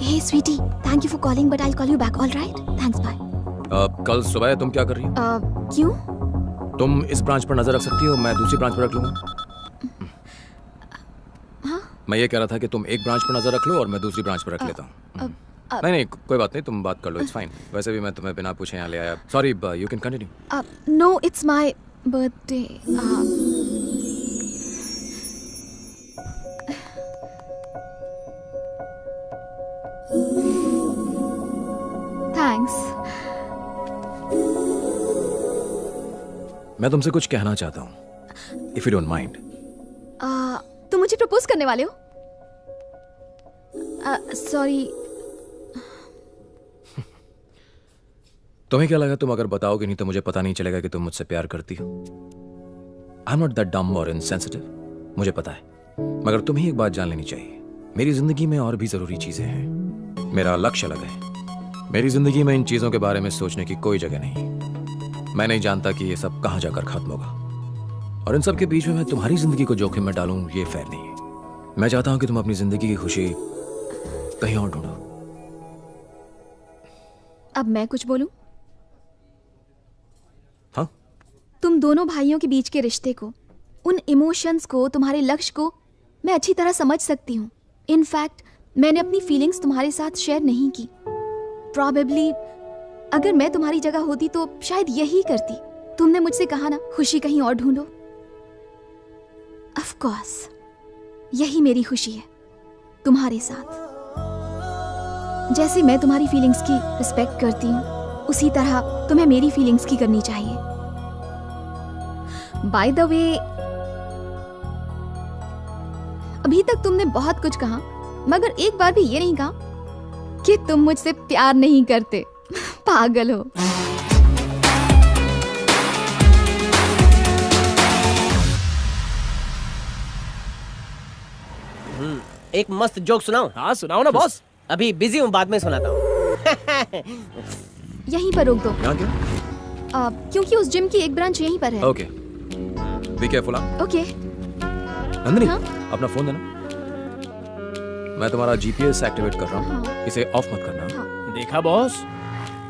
[SPEAKER 6] Hey sweetie, thank you for calling but I will call you back, alright? Thanks, bye.
[SPEAKER 3] कल सुबह तुम क्या कर रही हो?
[SPEAKER 6] क्यों?
[SPEAKER 3] तुम इस ब्रांच पर नजर रख सकती हो, मैं दूसरी ब्रांच पर रख लूंगा।
[SPEAKER 6] हाँ?
[SPEAKER 3] मैं ये कह रहा था कि तुम एक ब्रांच पर नजर रख लो और मैं दूसरी ब्रांच पर रख लेता हूँ। नहीं नहीं कोई बात नहीं, तुम बात कर लो, इट्स फाइन। वैसे भी मैं तुम्हें बिना पूछे यहाँ ले आया। Sorry, you can continue.
[SPEAKER 6] No, it's my birthday. Thanks.
[SPEAKER 3] मैं तुमसे कुछ कहना चाहता हूँ, इफ यू डोंट माइंड।
[SPEAKER 6] तुम मुझे प्रपोज करने वाले हो? सॉरी।
[SPEAKER 3] तुम्हें क्या लगा, तुम अगर बताओगे नहीं तो मुझे पता नहीं चलेगा कि तुम मुझसे प्यार करती हो? I am not that dumb और इनसेंसिटिव, मुझे पता है। मगर तुम्हें एक बात जान लेनी चाहिए, मेरी जिंदगी में और भी जरूरी चीजें हैं। मेरा लक्ष्य अलग है। मेरी जिंदगी में इन चीजों के बारे में सोचने की कोई जगह नहीं। मैं नहीं जानता कि ये सब कहां जाकर खत्म होगा, और इन सब के बीच में मैं तुम्हारी जिंदगी को जोखिम में डालूं, ये फेयर नहीं है। मैं चाहता हूं कि तुम अपनी जिंदगी की खुशी कहीं और ढूंढो।
[SPEAKER 6] अब मैं कुछ बोलूं?
[SPEAKER 3] हाँ?
[SPEAKER 6] तुम दोनों भाइयों के बीच के रिश्ते को, उन इमोशंस को, तुम्हारे लक्ष्य को मैं अच्छी तरह समझ सकती हूँ। इनफैक्ट मैंने अपनी फीलिंग्स तुम्हारे साथ शेयर नहीं की। प्रॉबेबली अगर मैं तुम्हारी जगह होती तो शायद यही करती। तुमने मुझसे कहा ना, खुशी कहीं और ढूंढो। ऑफ कोर्स यही मेरी खुशी है, तुम्हारे साथ। जैसे मैं तुम्हारी फीलिंग्स की रिस्पेक्ट करती हूँ, उसी तरह तुम्हें मेरी फीलिंग्स की करनी चाहिए। बाय द वे, अभी तक तुमने बहुत कुछ कहा, मगर एक बार भी ये नहीं कहा कि तुम मुझसे प्यार नहीं करते। पागल हो।
[SPEAKER 13] एक मस्त जोक सुनाऊं?
[SPEAKER 10] हाँ सुनाओ ना बॉस।
[SPEAKER 13] अभी बिजी हूँ, बाद में सुनाता हूँ।
[SPEAKER 6] यहीं पर रोक दो।
[SPEAKER 3] यहाँ क्यों?
[SPEAKER 6] क्योंकि उस जिम की एक ब्रांच यहीं पर है।
[SPEAKER 3] Okay, be careful.
[SPEAKER 6] Okay.
[SPEAKER 3] Nandini, अपना फोन देना। मैं तुम्हारा जीपीएस एक्टिवेट कर रहा हूँ, इसे ऑफ मत करना।
[SPEAKER 10] देखा बॉस,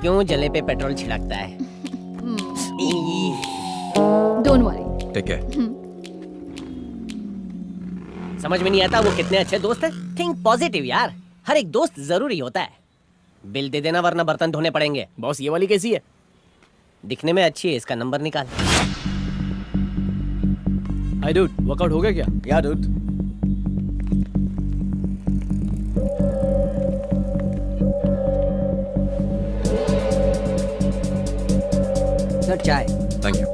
[SPEAKER 13] क्यों जले पे पेट्रोल छिड़कता है?
[SPEAKER 6] Don't worry.
[SPEAKER 3] Take care.
[SPEAKER 13] समझ में नहीं आता वो कितने अच्छे दोस्त हैं। थिंक पॉजिटिव यार, हर एक दोस्त जरूरी होता है। बिल दे देना वरना बर्तन धोने पड़ेंगे।
[SPEAKER 10] बॉस ये वाली कैसी है?
[SPEAKER 13] दिखने में अच्छी है, इसका नंबर निकाल।
[SPEAKER 10] हाय डूड, वर्कआउट हो गया क्या? या डूड।
[SPEAKER 13] सर चाय।
[SPEAKER 3] Thank you.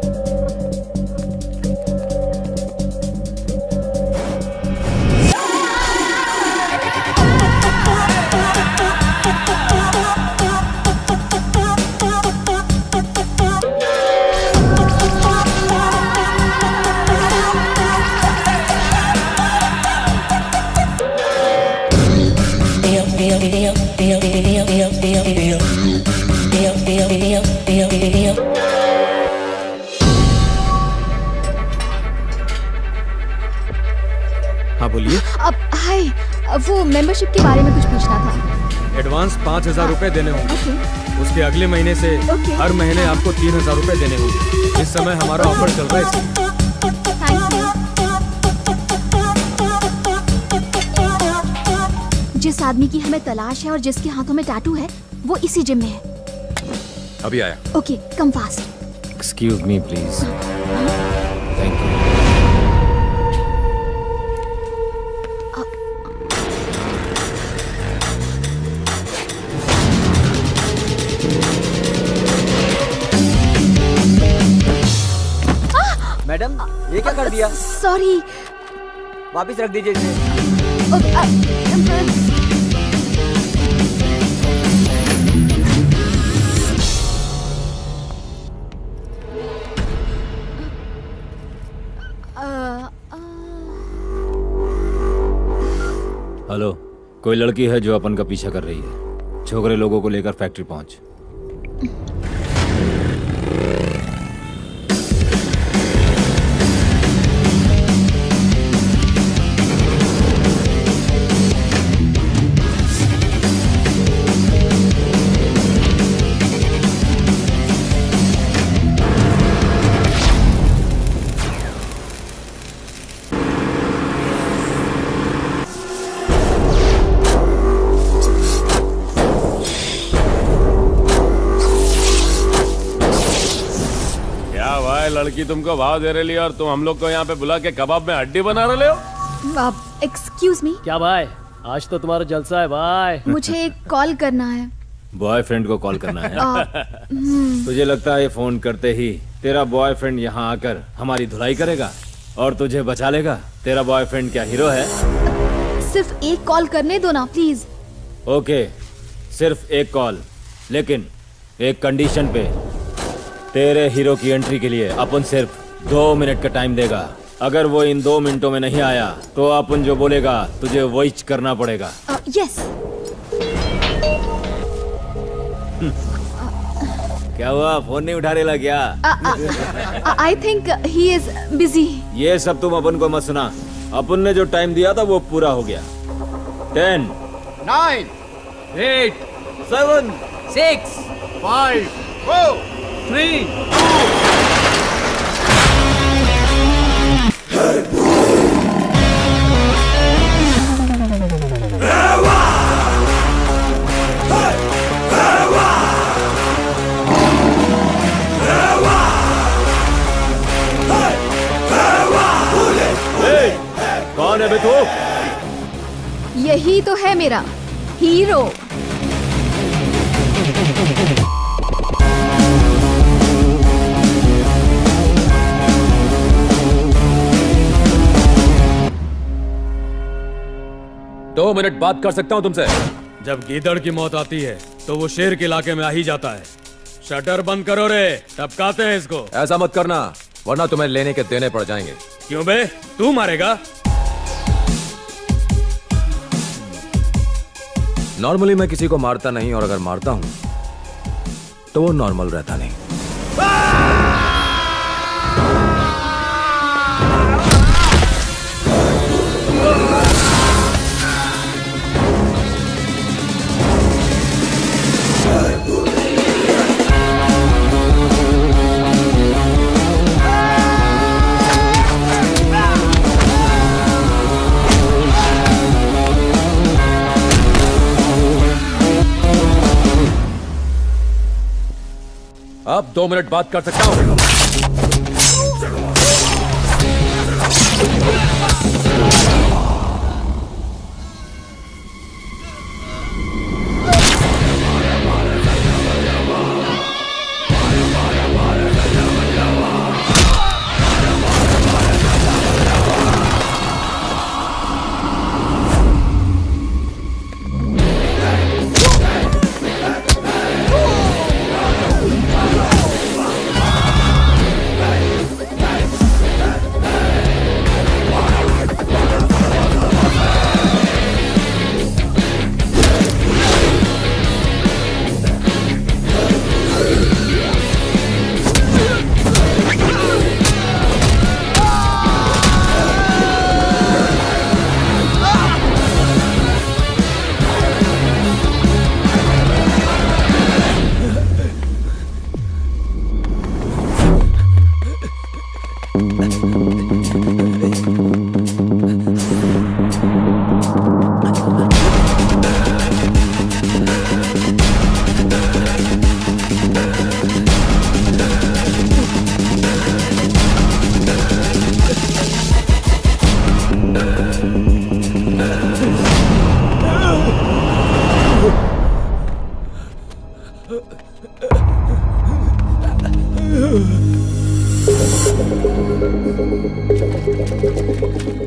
[SPEAKER 8] हाँ बोलिए।
[SPEAKER 6] अब हाय, वो मेंबरशिप के बारे में कुछ पूछना था।
[SPEAKER 8] एडवांस 5,000 रुपए देने होंगे।
[SPEAKER 6] ओके।
[SPEAKER 8] उसके अगले महीने से हर महीने आपको 3,000 रुपए देने होंगे। इस समय हमारा ऑफर चल रहा है।
[SPEAKER 6] Thank you. जिस आदमी की हमें तलाश है और जिसके हाथों में टैटू है, वो इसी जिम में है।
[SPEAKER 3] अभी आया।
[SPEAKER 6] Okay, come fast.
[SPEAKER 11] Excuse me please. Thank you.
[SPEAKER 15] Madam ये क्या कर दिया?
[SPEAKER 6] सॉरी।
[SPEAKER 15] वापस रख दीजिए इसे।
[SPEAKER 8] हेलो, कोई लड़की है जो अपन का पीछा कर रही है। छोकरे लोगों को लेकर फैक्ट्री पहुंच।
[SPEAKER 12] लड़की तुमको भाव दे रही है और तुम हम लोग को यहाँ पे बुला के कबाब में हड्डी बना रहे हो।
[SPEAKER 6] Excuse me.
[SPEAKER 9] क्या भाई, आज तो तुम्हारा जलसा है भाई।
[SPEAKER 6] मुझे एक कॉल करना है।
[SPEAKER 8] बॉयफ्रेंड को कॉल करना है? तुझे लगता है ये फोन करते ही तेरा बॉयफ्रेंड यहाँ आकर हमारी धुलाई करेगा और तुझे बचा लेगा? तेरा बॉयफ्रेंड क्या हीरो है?
[SPEAKER 6] सिर्फ एक कॉल करने दो ना प्लीज।
[SPEAKER 8] ओके, सिर्फ एक कॉल, लेकिन एक कंडीशन पे। तेरे हीरो की एंट्री के लिए अपन सिर्फ 2 मिनट का टाइम देगा। अगर वो इन 2 मिनटों में नहीं आया तो अपन जो बोलेगा तुझे वही करना पड़ेगा।
[SPEAKER 6] यस।
[SPEAKER 8] क्या हुआ, फोन नहीं उठा रहा क्या?
[SPEAKER 6] I think he is busy.
[SPEAKER 8] ये सब तुम अपन को मत सुना। अपन ने जो टाइम दिया था वो पूरा हो गया। 10
[SPEAKER 2] 9
[SPEAKER 8] 8 7
[SPEAKER 13] 6
[SPEAKER 2] 5 4
[SPEAKER 8] 3 कौन है बे तू?
[SPEAKER 6] यही तो है मेरा हीरो।
[SPEAKER 3] दो मिनट बात कर सकता हूं तुमसे?
[SPEAKER 8] जब गीदड़ की मौत आती है तो वो शेर के इलाके में आ ही जाता है। शटर बंद करो रे, टपकाते हैं इसको।
[SPEAKER 3] ऐसा मत करना वरना तुम्हें लेने के देने पड़ जाएंगे।
[SPEAKER 8] क्यों बे, तू मारेगा?
[SPEAKER 3] नॉर्मली मैं किसी को मारता नहीं, और अगर मारता हूं तो वो नॉर्मल रहता नहीं। अब 2 मिनट बात कर सकता हूं।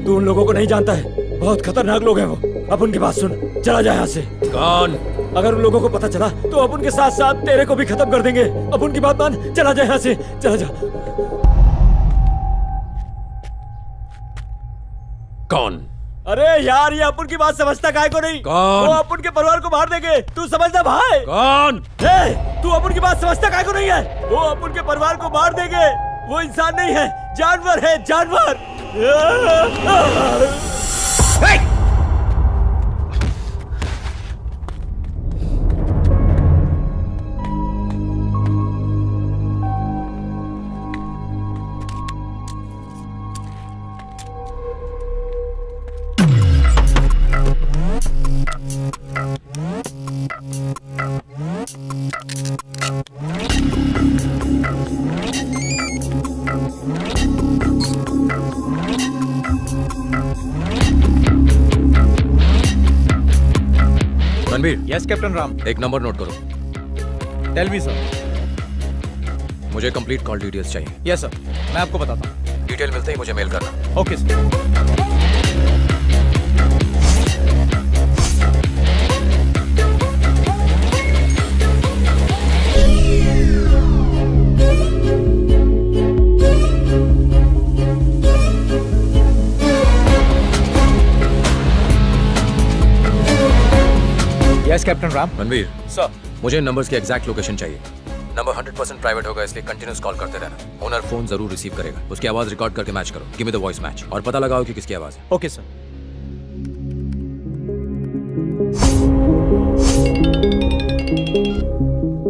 [SPEAKER 11] तू उन लोगों को नहीं जानता है, बहुत खतरनाक लोग हैं वो। अब उनकी बात सुन, चला जा यहाँ से।
[SPEAKER 3] कौन?
[SPEAKER 11] अगर उन लोगों को पता चला तो अब उनके साथ साथ तेरे को भी खत्म कर देंगे। अब उनकी बात मान, चला जा यहाँ से, चला जा।
[SPEAKER 3] कौन?
[SPEAKER 11] अरे यार, ये अपुन की बात समझता काहे को नहीं?
[SPEAKER 3] कौन?
[SPEAKER 11] वो अपुन के परिवार को मार देंगे, तू समझना भाई?
[SPEAKER 3] कौन?
[SPEAKER 11] तू अपुन की बात समझता काहे को नहीं है? वो अपुन के परिवार को मार देंगे। वो इंसान नहीं है, जानवर है, जानवर।
[SPEAKER 3] रणबीर।
[SPEAKER 10] Yes captain Ram.
[SPEAKER 3] एक नंबर नोट करो।
[SPEAKER 10] Tell me sir.
[SPEAKER 3] मुझे कंप्लीट कॉल डिटेल्स चाहिए।
[SPEAKER 10] यस सर, मैं आपको बताता हूँ।
[SPEAKER 3] डिटेल मिलते ही मुझे मेल करना।
[SPEAKER 10] Okay sir. Yes captain Ram.
[SPEAKER 3] Ranbir
[SPEAKER 10] sir.
[SPEAKER 3] मुझे नंबर्स की एग्जैक्ट लोकेशन चाहिए। नंबर 100% प्राइवेट होगा, इसलिए कंटिन्यूस कॉल करते रहना। ओनर फोन जरूर रिसीव करेगा, उसकी आवाज रिकॉर्ड करके मैच करो। Give me the voice match और पता लगाओ कि किसकी आवाज है।
[SPEAKER 10] Okay sir.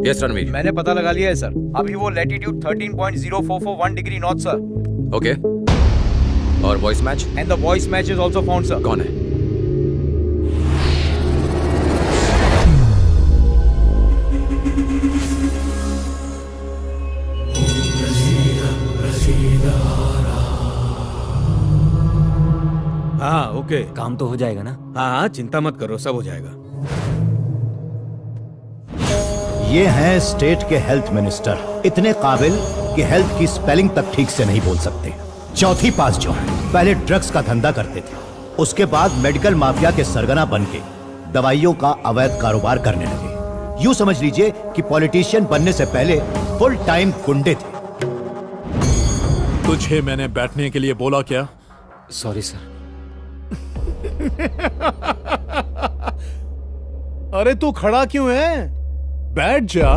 [SPEAKER 3] यस रणबीर।
[SPEAKER 10] मैंने पता लगा लिया है सर। अभी वो latitude 13.0441 degree north sir.
[SPEAKER 3] Okay. और voice match?
[SPEAKER 10] And the voice match is also found sir.
[SPEAKER 3] कौन है?
[SPEAKER 8] हाँ ओके,
[SPEAKER 11] काम तो हो जाएगा ना?
[SPEAKER 8] हाँ चिंता मत करो, सब हो जाएगा।
[SPEAKER 2] ये हैं स्टेट के हेल्थ मिनिस्टर, इतने काबिल कि हेल्थ की स्पेलिंग तक ठीक से नहीं बोल सकते। चौथी पास जो है, पहले ड्रग्स का धंधा करते थे, उसके बाद मेडिकल माफिया के सरगना बन के दवाइयों का अवैध कारोबार करने लगे। यूं समझ लीजिए कि पॉलिटिशियन बनने से पहले फुल टाइम गुंडे थे।
[SPEAKER 1] तुझे मैंने बैठने के लिए बोला क्या?
[SPEAKER 11] Sorry sir.
[SPEAKER 1] अरे तू खड़ा क्यों है? बैठ जा।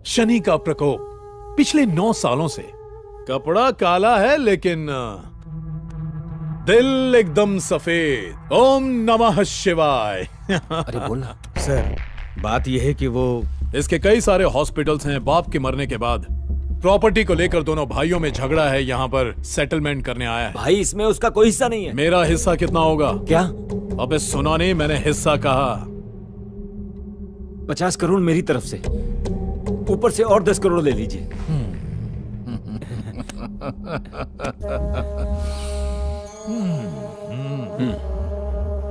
[SPEAKER 1] शनि का प्रकोप पिछले 9 सालों से। कपड़ा काला है लेकिन दिल एकदम सफेद। ओम नमः शिवाय।
[SPEAKER 11] अरे बोल ना।
[SPEAKER 8] सर बात यह है कि वो
[SPEAKER 1] इसके कई सारे हॉस्पिटल्स हैं। बाप के मरने के बाद प्रॉपर्टी को लेकर दोनों भाइयों में झगड़ा है। यहाँ पर सेटलमेंट करने आया है।
[SPEAKER 11] भाई इसमें उसका कोई हिस्सा नहीं है।
[SPEAKER 1] मेरा हिस्सा कितना होगा?
[SPEAKER 11] क्या?
[SPEAKER 1] अबे सुना नहीं, मैंने हिस्सा कहा।
[SPEAKER 11] 50 करोड़ मेरी तरफ से, ऊपर से और 10 करोड़ ले लीजिए।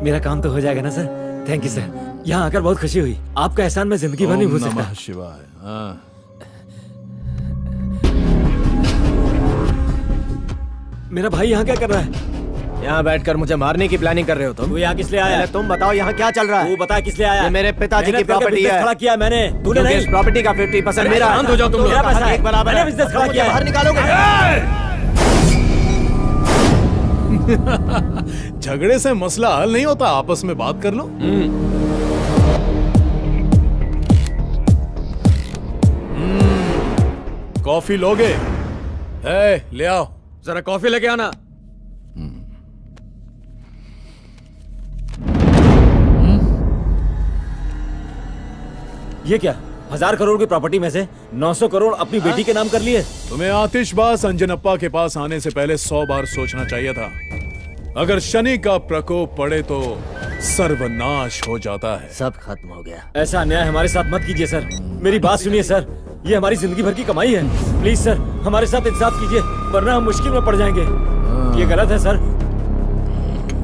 [SPEAKER 11] मेरा काम तो हो जाएगा ना सर? थैंक यू सर, यहाँ आकर बहुत खुशी हुई। आपका एहसान मैं जिंदगी भर नहीं भूल सकता।
[SPEAKER 1] नमः शिवाय।
[SPEAKER 11] मेरा भाई यहाँ क्या कर रहा है?
[SPEAKER 10] यहाँ बैठकर मुझे मारने की प्लानिंग कर रहे हो तुम?
[SPEAKER 11] तू यहाँ किस लिए आया?
[SPEAKER 10] तुम बताओ यहाँ क्या चल रहा है?
[SPEAKER 11] तू बता किस लिए आया?
[SPEAKER 10] ये मेरे पिताजी की प्रॉपर्टी है।
[SPEAKER 11] खड़ा किया मैंने, तूने नहीं।
[SPEAKER 10] इस प्रॉपर्टी का 50% मेरा।
[SPEAKER 8] शांत हो जाओ तुम लोग।
[SPEAKER 11] मेरा पैसा है,
[SPEAKER 10] एक बराबर
[SPEAKER 11] मैंने
[SPEAKER 10] है।
[SPEAKER 11] बिजनेस खड़ा किया है।
[SPEAKER 10] बाहर निकालोगे?
[SPEAKER 1] झगड़े से मसला हल नहीं होता, आपस में बात कर लो। कॉफी लोगे? ले आओ।
[SPEAKER 8] जरा कॉफी लेके आना।
[SPEAKER 11] ये क्या? 1000 करोड़ की प्रॉपर्टी में से 900 करोड़ अपनी बेटी के नाम कर लिए?
[SPEAKER 1] तुम्हें आतिशबाज अंजनप्पा के पास आने से पहले 100 बार सोचना चाहिए था। अगर शनि का प्रकोप पड़े तो सर्वनाश हो जाता है।
[SPEAKER 13] सब खत्म हो गया।
[SPEAKER 11] ऐसा अन्याय हमारे साथ मत कीजिए सर। मेरी बात सुनिए सर, ये हमारी जिंदगी भर की कमाई है। प्लीज सर, हमारे साथ इंसाफ कीजिए, वरना हम मुश्किल में पड़ जाएंगे। ये गलत है सर।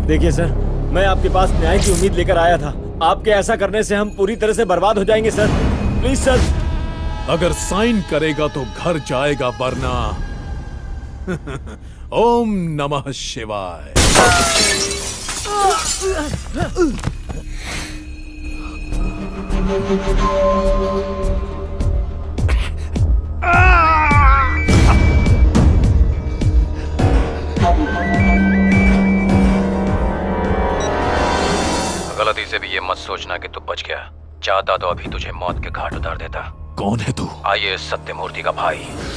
[SPEAKER 11] देखिए सर, मैं आपके पास न्याय की उम्मीद लेकर आया था। आपके ऐसा करने से हम पूरी तरह से बर्बाद हो जाएंगे सर। Please sir.
[SPEAKER 1] अगर साइन करेगा तो घर जाएगा, वरना ओम नमः शिवाय।
[SPEAKER 3] गलती से भी ये मत सोचना कि तू बच गया। चाहता तो अभी तुझे मौत के घाट उतार देता।
[SPEAKER 1] कौन है तू?
[SPEAKER 3] आईएएस सत्यमूर्ति का भाई।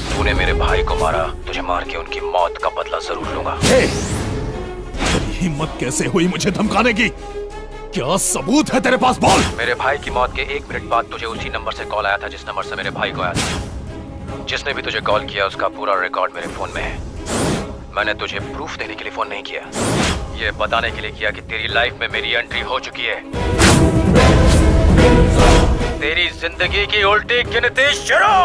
[SPEAKER 3] तूने मेरे भाई को मारा, तुझे मार के उनकी मौत का बदला जरूर लूंगा।
[SPEAKER 1] तेरी हिम्मत कैसे हुई मुझे धमकाने की? क्या सबूत है तेरे पास? बोल।
[SPEAKER 3] मेरे भाई की मौत के 1 मिनट बाद तुझे उसी नंबर से कॉल आया था जिस नंबर से मेरे भाई को आया था। जिसने भी तुझे कॉल किया उसका पूरा रिकॉर्ड मेरे फोन में है। मैंने तुझे प्रूफ देने के लिए फोन नहीं किया, ये बताने के लिए किया कि तेरी लाइफ में मेरी एंट्री हो चुकी है। तेरी जिंदगी की उल्टी गिनती शुरू।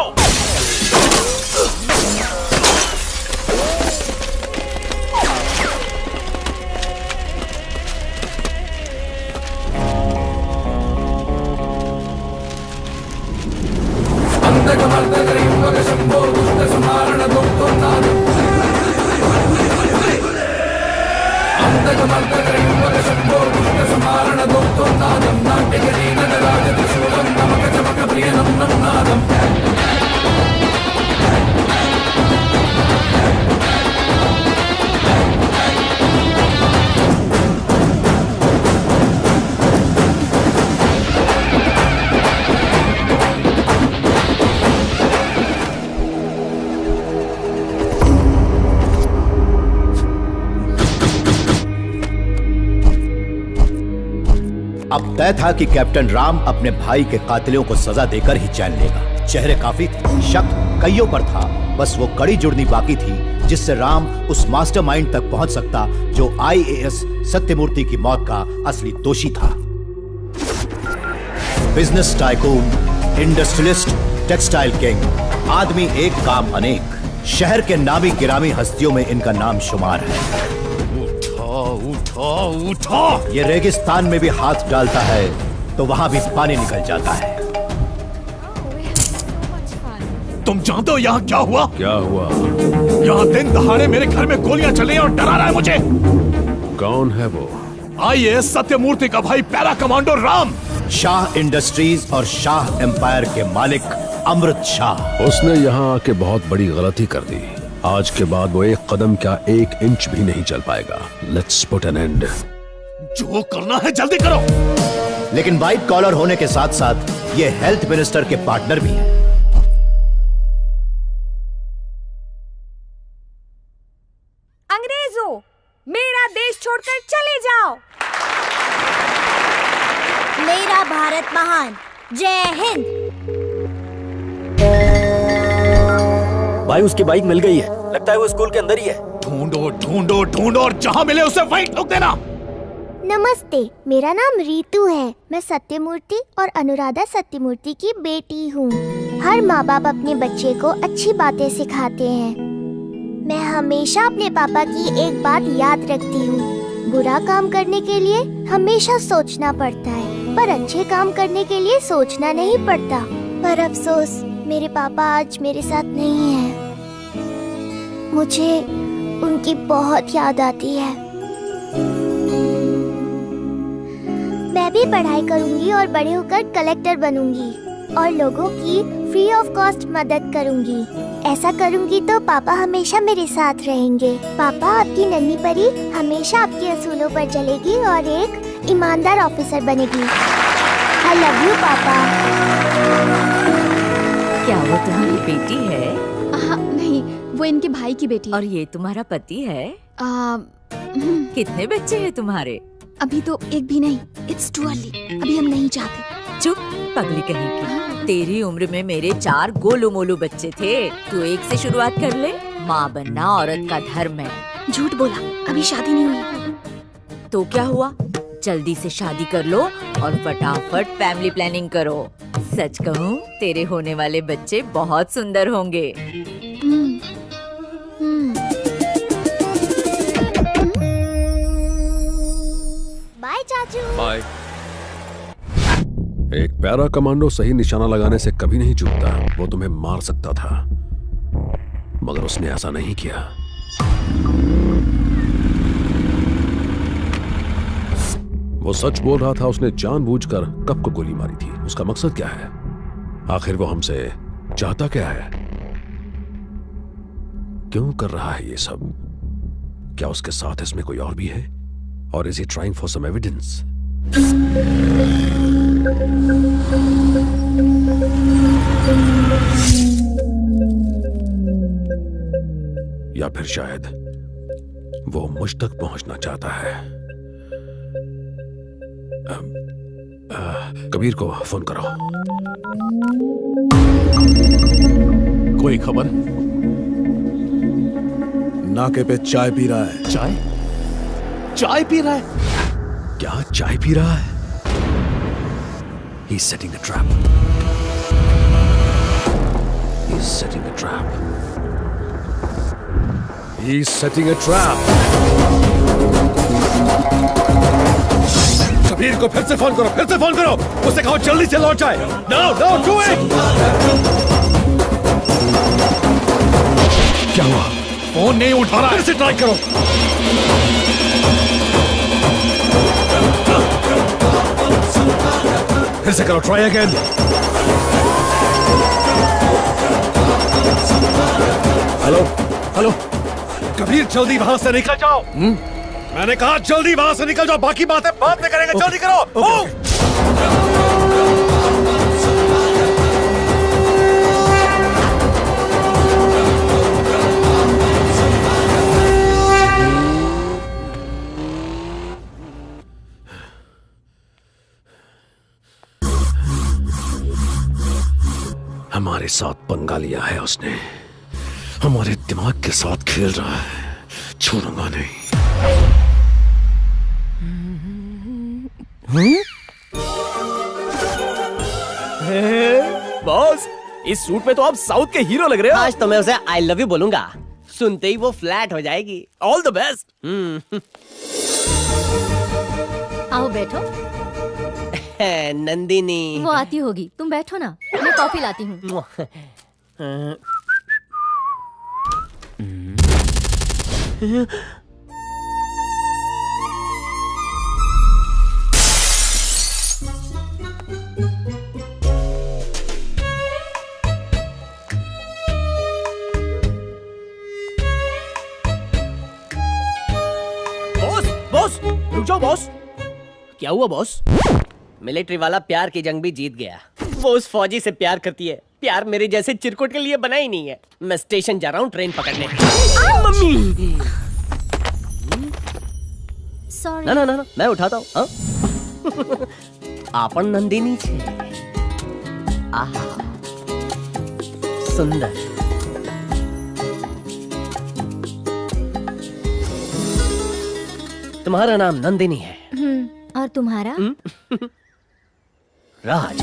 [SPEAKER 2] अब तय था कि कैप्टन राम अपने भाई के कातिलों को सजा देकर ही चैन लेगा। चेहरे काफी थे, शक कईयों पर था, बस वो कड़ी जुड़नी बाकी थी जिससे राम उस मास्टरमाइंड तक पहुंच सकता जो आईएएस सत्यमूर्ति की मौत का असली दोषी था। Business tycoon, industrialist, textile king, आदमी एक काम अनेक, शहर के नामी गिरामी हस्तियों में इनका नाम शुमार है।
[SPEAKER 1] उठा उठा।
[SPEAKER 2] ये रेगिस्तान में भी हाथ डालता है तो वहां भी पानी निकल जाता है।
[SPEAKER 1] तुम जानते हो यहाँ क्या हुआ?
[SPEAKER 12] क्या हुआ?
[SPEAKER 1] यहाँ दिन दहाड़े मेरे घर में गोलियां चली और डरा रहा है मुझे।
[SPEAKER 12] कौन है वो?
[SPEAKER 1] आईएएस सत्यमूर्ति का भाई para commando Ram.
[SPEAKER 2] Shah industries और शाह एम्पायर के मालिक अमृत शाह।
[SPEAKER 12] उसने यहाँ आके बहुत बड़ी गलती कर दी। आज के बाद वो एक कदम क्या 1 इंच भी नहीं चल पाएगा। Let's put an end.
[SPEAKER 1] जो करना है जल्दी करो।
[SPEAKER 2] लेकिन व्हाइट कॉलर होने के साथ साथ ये हेल्थ मिनिस्टर के पार्टनर भी हैं।
[SPEAKER 6] अंग्रेजों, मेरा देश छोड़कर चले जाओ। मेरा भारत महान। जय हिंद।
[SPEAKER 11] भाई उसकी बाइक मिल गई है, लगता है वो स्कूल के अंदर ही है।
[SPEAKER 1] ढूंढो ढूंढो ढूंढो और जहां मिले उसे वहीं ठोक देना।
[SPEAKER 16] नमस्ते, मेरा नाम रीतू है। मैं सत्यमूर्ति और अनुराधा सत्यमूर्ति की बेटी हूँ। हर माँ बाप अपने बच्चे को अच्छी बातें सिखाते हैं। मैं हमेशा अपने पापा की एक बात याद रखती हूँ, बुरा काम करने के लिए हमेशा सोचना पड़ता है, पर अच्छे काम करने के लिए सोचना नहीं पड़ता। पर अफसोस मेरे पापा आज मेरे साथ नहीं हैं। मुझे उनकी बहुत याद आती है। मैं भी पढ़ाई करूंगी और बड़े होकर कलेक्टर बनूंगी और लोगों की फ्री ऑफ कॉस्ट मदद करूंगी। ऐसा करूंगी तो पापा हमेशा मेरे साथ रहेंगे। पापा, आपकी नन्ही परी हमेशा आपके असूलों पर चलेगी और एक ईमानदार ऑफिसर बनेगी। आई लव यू पापा।
[SPEAKER 17] क्या वो तुम्हारी बेटी है?
[SPEAKER 7] हाँ, नहीं, वो इनके भाई की बेटी है।
[SPEAKER 17] और ये तुम्हारा पति है? कितने बच्चे हैं तुम्हारे?
[SPEAKER 7] अभी तो एक भी नहीं। It's too early. अभी हम नहीं चाहते।
[SPEAKER 17] चुप, पगली कहीं की। तेरी उम्र में मेरे 4 गोलू मोलू बच्चे थे। तू एक से शुरुआत कर ले। माँ बनना औरत का धर्म है।
[SPEAKER 7] झूठ बोला, अभी शादी नहीं हुई।
[SPEAKER 17] तो क्या हुआ? जल्दी से शादी कर लो और फटाफट फैमिली प्लानिंग करो। सच कहूँ, तेरे होने वाले बच्चे बहुत सुंदर होंगे।
[SPEAKER 16] बाय चाचू।
[SPEAKER 3] बाय।
[SPEAKER 18] एक पैरा कमांडो सही निशाना लगाने से कभी नहीं चूकता। वो तुम्हें मार सकता था, मगर उसने ऐसा नहीं किया। वो सच बोल रहा था। उसने जानबूझकर कब को गोली मारी थी। उसका मकसद क्या है? आखिर वो हमसे चाहता क्या है? क्यों कर रहा है ये सब? क्या उसके साथ इसमें कोई और भी है? और is he trying for some evidence? या फिर शायद वो मुझ तक पहुंचना चाहता है। कबीर को फोन करो।
[SPEAKER 1] कोई खबर?
[SPEAKER 14] नाके पे चाय पी रहा है।
[SPEAKER 1] चाय पी रहा है?
[SPEAKER 18] क्या चाय पी रहा है? He's setting a trap. He's setting a trap.
[SPEAKER 14] He's setting a trap.
[SPEAKER 1] Kabir को फिर से फोन करो, फिर से फोन करो। उसे कहो जल्दी से लौट जाए। No, do it! क्या हुआ? फोन नहीं उठा रहा। फिर से ट्राई करो। फिर से करो, ट्राई अगेन। हेलो कबीर, जल्दी वहां से निकल जाओ। मैंने कहा जल्दी वहां से निकल जाओ। बाकी बातें बाद में करेंगे। जल्दी करो।
[SPEAKER 18] हमारे साथ पंगा लिया है उसने। हमारे दिमाग के साथ खेल रहा है। छोड़ूंगा नहीं।
[SPEAKER 11] बॉस, इस सूट में तो आप साउथ के हीरो लग रहे हो।
[SPEAKER 13] आज तो मैं उसे आई लव यू बोलूंगा। सुनते ही वो फ्लैट हो जाएगी।
[SPEAKER 11] All the best.
[SPEAKER 7] आओ बैठो।
[SPEAKER 13] नंदिनी।
[SPEAKER 7] वो आती होगी, तुम बैठो ना, मैं कॉफी लाती हूँ।
[SPEAKER 11] बॉस, रुक जाओ बॉस। क्या हुआ बॉस?
[SPEAKER 13] मिलिट्री वाला प्यार की जंग भी जीत गया। वो उस फौजी से प्यार करती है। प्यार मेरे जैसे चिरकुट के लिए बना ही नहीं है। मैं स्टेशन जा रहा हूँ ट्रेन पकड़ने। मम्मी।
[SPEAKER 7] सॉरी।
[SPEAKER 13] ना, मैं उठाता हूँ। आपन नंदिनी छे। आहा, सुंदर। तुम्हारा नाम नंदिनी है।
[SPEAKER 6] और तुम्हारा?
[SPEAKER 13] राज।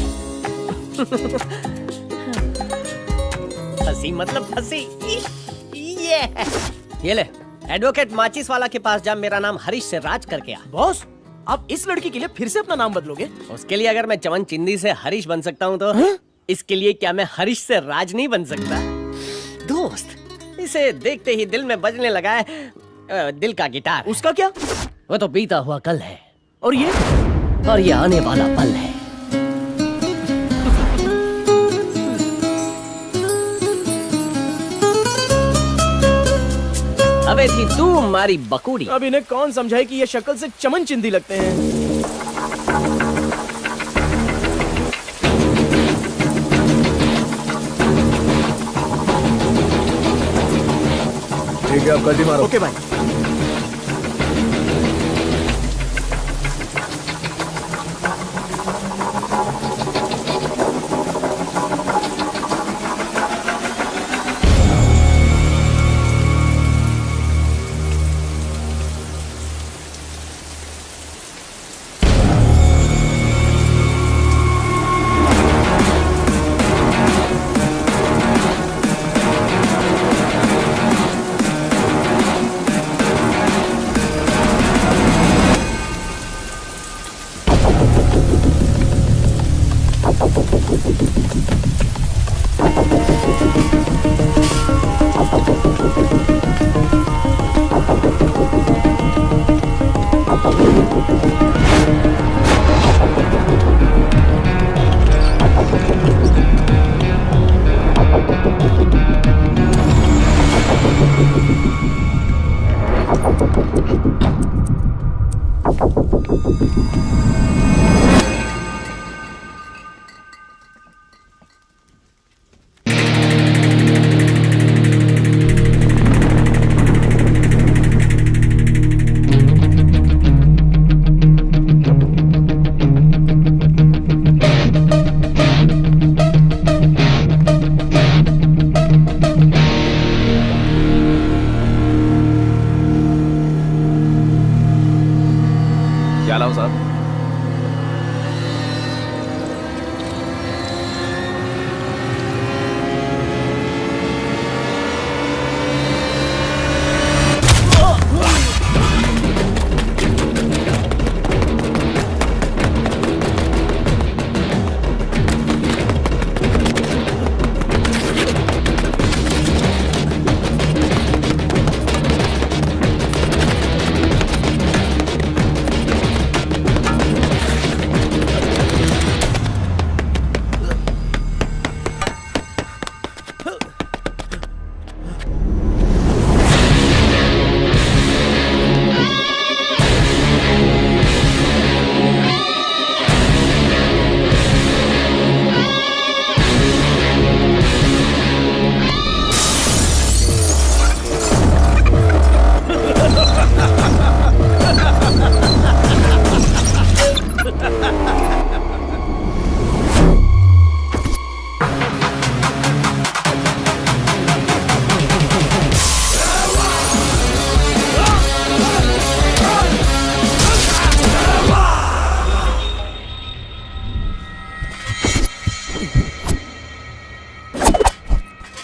[SPEAKER 13] हंसी मतलब फंसी। ये ले, एडवोकेट माचिस वाला के पास जा। मेरा नाम हरीश से राज करके आ।
[SPEAKER 11] बॉस, आप इस लड़की के लिए फिर से अपना नाम बदलोगे?
[SPEAKER 13] उसके लिए अगर मैं चमन चिंदी से हरीश बन सकता हूँ तो इसके लिए क्या मैं हरीश से राज नहीं बन सकता? दोस्त, इसे देखते ही दिल में बजने लगा है दिल का गिटार।
[SPEAKER 11] उसका क्या?
[SPEAKER 13] वो तो बीता हुआ कल है।
[SPEAKER 11] और
[SPEAKER 13] ये आने वाला पल है। अबे थी तू हमारी बकूड़ी।
[SPEAKER 11] अब इन्हें कौन समझाए कि ये शक्ल से चमन चिंदी लगते हैं।
[SPEAKER 14] ठीक है, अब गड्डी मारो।
[SPEAKER 11] ओके भाई।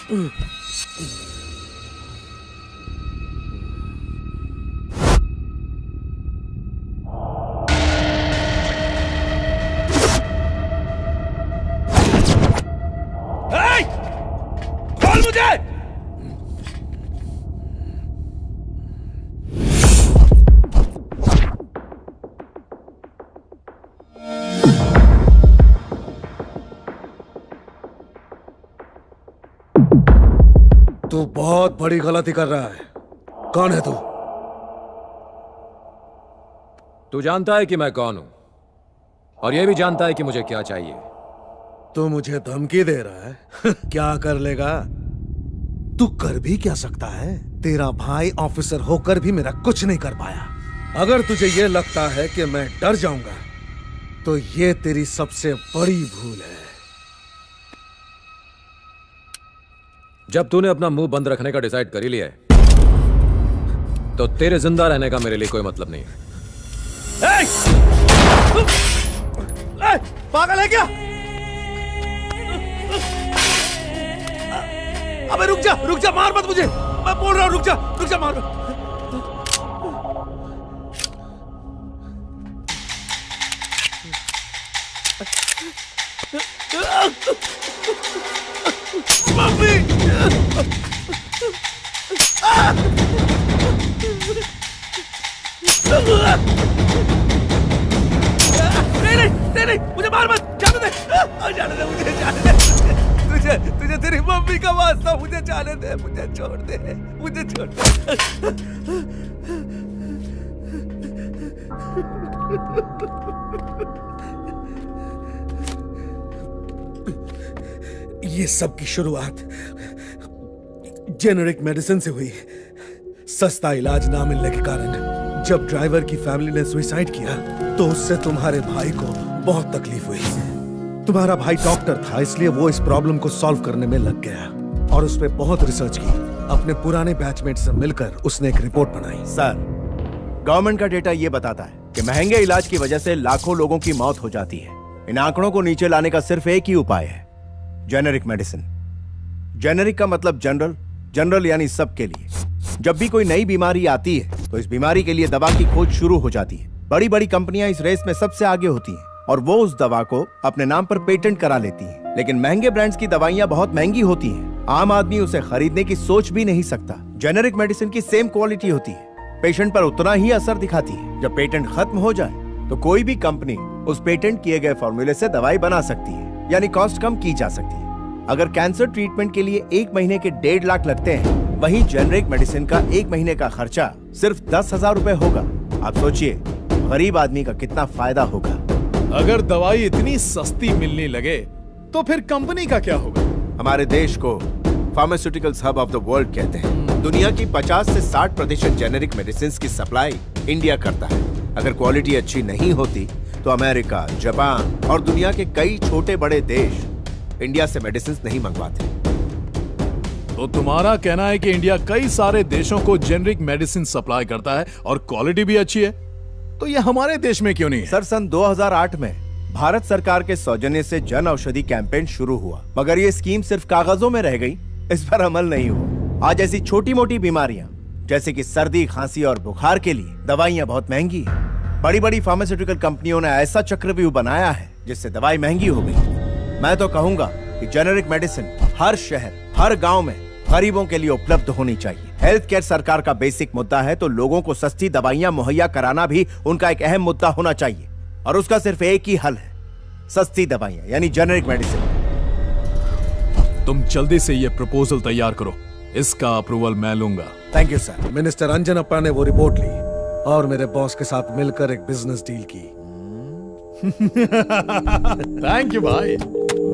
[SPEAKER 1] खोल मुझे।
[SPEAKER 14] तू बहुत बड़ी गलती कर रहा है। कौन है तू?
[SPEAKER 3] तू जानता है कि मैं कौन हूं और यह भी जानता है कि मुझे क्या चाहिए।
[SPEAKER 14] तू मुझे धमकी दे रहा है? क्या कर लेगा? तू कर भी क्या सकता है? तेरा भाई ऑफिसर होकर भी मेरा कुछ नहीं कर पाया। अगर तुझे यह लगता है कि मैं डर जाऊंगा तो यह तेरी सबसे बड़ी भूल है।
[SPEAKER 3] जब तूने अपना मुंह बंद रखने का डिसाइड कर ही लिया है तो तेरे जिंदा रहने का मेरे लिए कोई मतलब नहीं है।
[SPEAKER 14] पागल है क्या? अबे रुक जा, मार मत मुझे। मैं बोल रहा हूं रुक जा, मार मत। मम्मी! नहीं, मुझे मार मत, जाने दे मुझे, तुझे तेरी मम्मी का वास्ता, मुझे जाने दे, मुझे छोड़ दे। ये सब की शुरुआत जेनेरिक मेडिसिन से हुई। सस्ता इलाज ना मिलने के कारण जब ड्राइवर की फैमिली ने सुसाइड किया तो उससे तुम्हारे भाई को बहुत तकलीफ हुई। तुम्हारा भाई डॉक्टर था, इसलिए वो इस प्रॉब्लम को सॉल्व करने में लग गया और उस पे बहुत रिसर्च की। अपने पुराने बैचमेट से मिलकर उसने एक रिपोर्ट बनाई।
[SPEAKER 2] सर, गवर्नमेंट का डेटा ये बताता है कि महंगे इलाज की वजह से लाखों लोगों की मौत हो जाती है। इन आंकड़ों को नीचे लाने का सिर्फ एक ही उपाय है, जेनेरिक मेडिसिन। जेनेरिक का मतलब जनरल, जनरल यानी सबके लिए। जब भी कोई नई बीमारी आती है तो इस बीमारी के लिए दवा की खोज शुरू हो जाती है। बड़ी बड़ी कंपनियां इस रेस में सबसे आगे होती हैं और वो उस दवा को अपने नाम पर पेटेंट करा लेती हैं। लेकिन महंगे ब्रांड्स की दवाइयां बहुत महंगी होती हैं, आम आदमी उसे खरीदने की सोच भी नहीं सकता। जेनेरिक मेडिसिन की सेम क्वालिटी होती है, पेशेंट पर उतना ही असर दिखाती है। जब पेटेंट खत्म हो जाए तो कोई भी कंपनी उस पेटेंट किए गए फॉर्मूले से दवाई बना सकती है, यानी कॉस्ट कम की जा सकती है। अगर कैंसर ट्रीटमेंट के लिए 1 महीने के 1.5 लाख लगते हैं, वहीं जेनेरिक मेडिसिन का 1 महीने का खर्चा सिर्फ 10,000 रुपए होगा। आप सोचिए गरीब आदमी का कितना फायदा होगा।
[SPEAKER 1] अगर दवाई इतनी सस्ती मिलने लगे तो फिर कंपनी का क्या होगा?
[SPEAKER 2] हमारे देश को pharmaceuticals hub of the world कहते हैं। दुनिया की 50 से 60% जेनेरिक मेडिसिन की सप्लाई इंडिया करता है। अगर क्वालिटी अच्छी नहीं होती तो अमेरिका, जापान और दुनिया के कई छोटे बड़े देश इंडिया से मेडिसिन नहीं मंगवाते।
[SPEAKER 1] तो तुम्हारा कहना है कि इंडिया कई सारे देशों को जेनेरिक मेडिसिन सप्लाई करता है और क्वालिटी भी अच्छी है, तो ये हमारे देश में क्यों नहीं है?
[SPEAKER 2] सर, सन 2008 में भारत सरकार के सौजन्य से जन औषधि कैंपेन शुरू हुआ, मगर ये स्कीम सिर्फ कागजों में रह गई, इस पर अमल नहीं हुआ। आज ऐसी छोटी मोटी बीमारियां जैसे कि सर्दी, खांसी और बुखार के लिए दवाइयां बहुत महंगी है। बड़ी बड़ी फार्मास्यूटिकल कंपनियों ने ऐसा चक्रव्यूह बनाया है जिससे दवाई महंगी हो गई। मैं तो कहूंगा कि जेनेरिक मेडिसिन हर शहर, हर गांव में गरीबों के लिए उपलब्ध होनी चाहिए। हेल्थ केयर सरकार का बेसिक मुद्दा है, तो लोगों को सस्ती दवाइयां मुहैया कराना भी उनका एक अहम मुद्दा होना चाहिए। और उसका सिर्फ एक ही हल है, सस्ती दवाइयां यानी जेनेरिक मेडिसिन।
[SPEAKER 1] तुम जल्दी से ये प्रपोजल तैयार करो, इसका अप्रूवल मैं लूंगा।
[SPEAKER 2] Thank you sir.
[SPEAKER 14] मिनिस्टर अंजन अप्पा ने वो रिपोर्ट ली और मेरे बॉस के साथ मिलकर एक बिजनेस डील की।
[SPEAKER 1] थैंक यू भाई।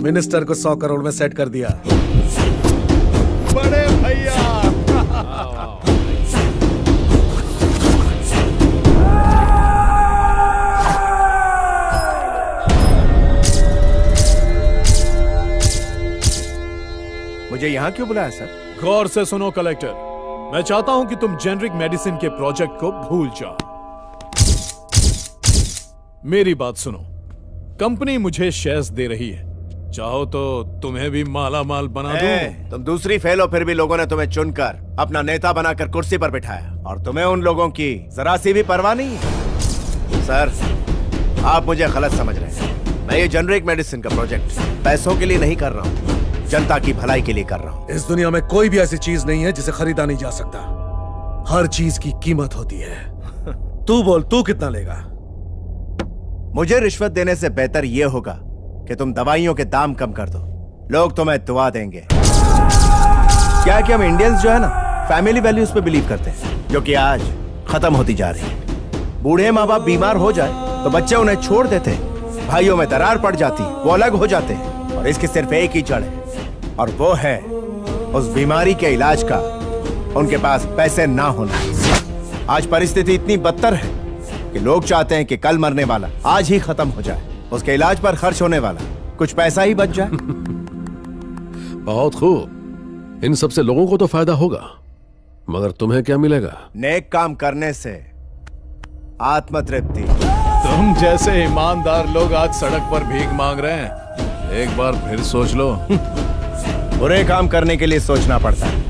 [SPEAKER 14] मिनिस्टर को 100 करोड़ में सेट कर दिया।
[SPEAKER 1] बड़े भैया।
[SPEAKER 2] मुझे यहाँ क्यों बुलाया सर?
[SPEAKER 1] गौर से सुनो कलेक्टर, मैं चाहता हूं कि तुम जेनेरिक मेडिसिन के प्रोजेक्ट को भूल जाओ। मेरी बात सुनो, कंपनी मुझे शेयर्स दे रही है, चाहो तो तुम्हें भी माला माल बना दूं।
[SPEAKER 2] तुम दूसरी फेल हो, फिर भी लोगों ने तुम्हें चुनकर अपना नेता बनाकर कुर्सी पर बिठाया, और तुम्हें उन लोगों की जरा सी भी परवाह नहीं है। सर, आप मुझे गलत समझ रहे हैं। मैं ये जेनरिक मेडिसिन का प्रोजेक्ट पैसों के लिए नहीं कर रहा हूँ, जनता की भलाई के लिए कर रहा हूँ।
[SPEAKER 14] इस दुनिया में कोई भी ऐसी चीज नहीं है जिसे खरीदा नहीं जा सकता। हर चीज की कीमत होती है। तू बोल, तू कितना लेगा?
[SPEAKER 2] मुझे रिश्वत देने से बेहतर यह होगा कि तुम दवाइयों के दाम कम कर दो, लोग तुम्हें दुआ देंगे। क्या है कि हम इंडियंस जो है ना, फैमिली वैल्यूज पे बिलीव करते हैं, जो कि आज खत्म होती जा रही है। बूढ़े माँ बाप बीमार हो जाए तो बच्चे उन्हें छोड़ देते हैं, भाइयों में दरार पड़ जाती, वो अलग हो जाते हैं, और इसकी सिर्फ एक ही जड़ है, और वो है उस बीमारी के इलाज का उनके पास पैसे ना होना। आज परिस्थिति इतनी बदतर है कि लोग चाहते हैं कि कल मरने वाला आज ही खत्म हो जाए, उसके इलाज पर खर्च होने वाला कुछ पैसा ही बच जाए।
[SPEAKER 18] बहुत खूब, इन सबसे लोगों को तो फायदा होगा, मगर तुम्हें क्या मिलेगा?
[SPEAKER 2] नेक काम करने से आत्मतृप्ति।
[SPEAKER 1] तुम जैसे ईमानदार लोग आज सड़क पर भीख मांग रहे हैं, एक बार फिर सोच लो।
[SPEAKER 2] बुरे काम करने के लिए सोचना पड़ता है,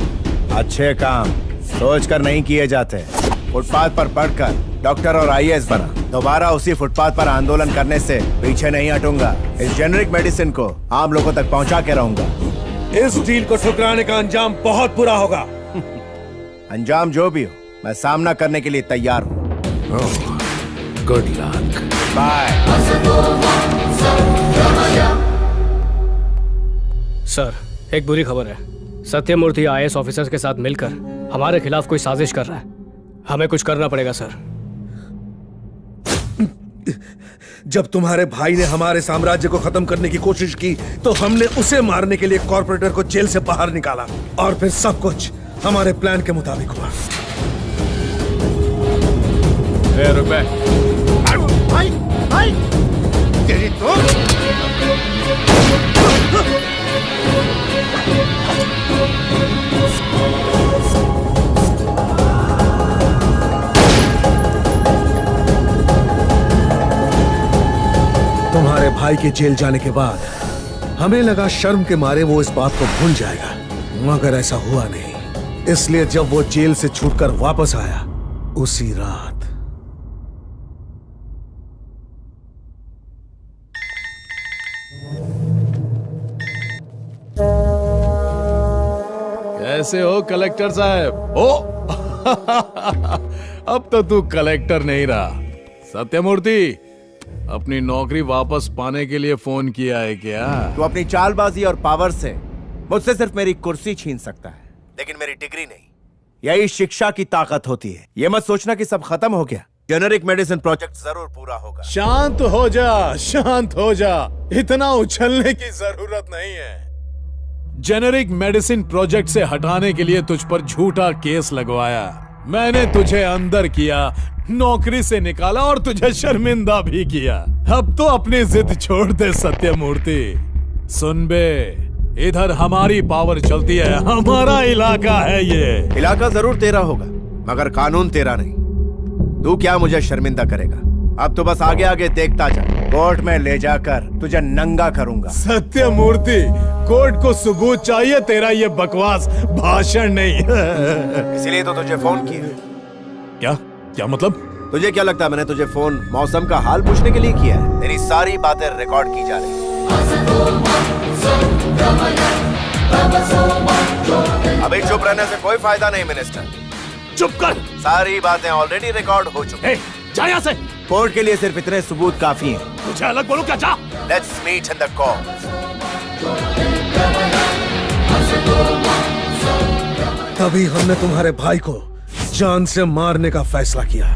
[SPEAKER 2] अच्छे काम सोचकर नहीं किए जाते। फुटपाथ पर पढ़कर डॉक्टर और आईएएस बना, दोबारा उसी फुटपाथ पर आंदोलन करने से पीछे नहीं हटूंगा। इस जेनरिक मेडिसिन को आम लोगों तक पहुंचा के रहूंगा।
[SPEAKER 14] इस डील को ठुकराने का अंजाम बहुत बुरा होगा।
[SPEAKER 2] अंजाम जो भी हो, मैं सामना करने के लिए तैयार हूँ।
[SPEAKER 18] Good luck.
[SPEAKER 2] बाय।
[SPEAKER 11] सर, एक बुरी खबर है। सत्यमूर्ति आईएएस ऑफिसर्स के साथ मिलकर हमारे खिलाफ कोई साजिश कर रहा है। हमें कुछ करना पड़ेगा सर।
[SPEAKER 14] जब तुम्हारे भाई ने हमारे साम्राज्य को खत्म करने की कोशिश की तो हमने उसे मारने के लिए कॉर्पोरेटर को जेल से बाहर निकाला, और फिर सब कुछ हमारे प्लान के मुताबिक हुआ।
[SPEAKER 12] रुपए
[SPEAKER 10] भाई भाई तेरी तो
[SPEAKER 14] तुम्हारे भाई के जेल जाने के बाद हमें लगा शर्म के मारे वो इस बात को भूल जाएगा, मगर ऐसा हुआ नहीं। इसलिए जब वो जेल से छूटकर वापस आया उसी रात
[SPEAKER 1] कैसे हो कलेक्टर साहब? ओ अब तो तू कलेक्टर नहीं रहा। सत्यमूर्ति, अपनी नौकरी वापस पाने के लिए फोन किया है क्या?
[SPEAKER 2] तू अपनी चालबाजी और पावर से मुझसे सिर्फ मेरी कुर्सी छीन सकता है, लेकिन मेरी डिग्री नहीं। यही शिक्षा की ताकत होती है। ये मत सोचना कि सब खत्म हो गया। जेनरिक मेडिसिन प्रोजेक्ट जरूर पूरा होगा।
[SPEAKER 1] शांत हो जा, शांत हो जा। इतना उछलने की जरूरत नहीं है। जेनरिक मेडिसिन प्रोजेक्ट से हटाने के लिए तुझ पर झूठा केस लगवाया। मैंने तुझे अंदर किया, नौकरी से निकाला और तुझे शर्मिंदा भी किया। अब तो अपनी जिद छोड़ दे सत्यमूर्ति। सुन बे, इधर हमारी पावर चलती है, हमारा इलाका है ये।
[SPEAKER 2] इलाका जरूर तेरा होगा, मगर कानून तेरा नहीं। तू क्या मुझे शर्मिंदा करेगा? अब तो बस आगे आगे देखता जा। कोर्ट में ले जाकर तुझे नंगा करूंगा।
[SPEAKER 1] सत्यमूर्ति, कोर्ट को सबूत चाहिए, तेरा ये बकवास भाषण नहीं।
[SPEAKER 2] इसीलिए तो तुझे फोन किया।
[SPEAKER 1] क्या क्या मतलब?
[SPEAKER 2] तुझे क्या लगता है मैंने तुझे फोन मौसम का हाल पूछने के लिए किया है? तेरी सारी बातें रिकॉर्ड की जा रही हैं। अभी चुप रहने से कोई फायदा नहीं मिनिस्टर।
[SPEAKER 1] चुप कर।
[SPEAKER 2] सारी बातें ऑलरेडी रिकॉर्ड हो चुकी हैं।
[SPEAKER 1] जा यहाँ से।
[SPEAKER 2] कोर्ट के लिए सिर्फ इतने सबूत काफी हैं।
[SPEAKER 1] मुझे अलग बोलो क्या? जा।
[SPEAKER 2] Let's meet in the court.
[SPEAKER 14] तभी हमने तुम्हारे भाई को जान से मारने का फैसला किया।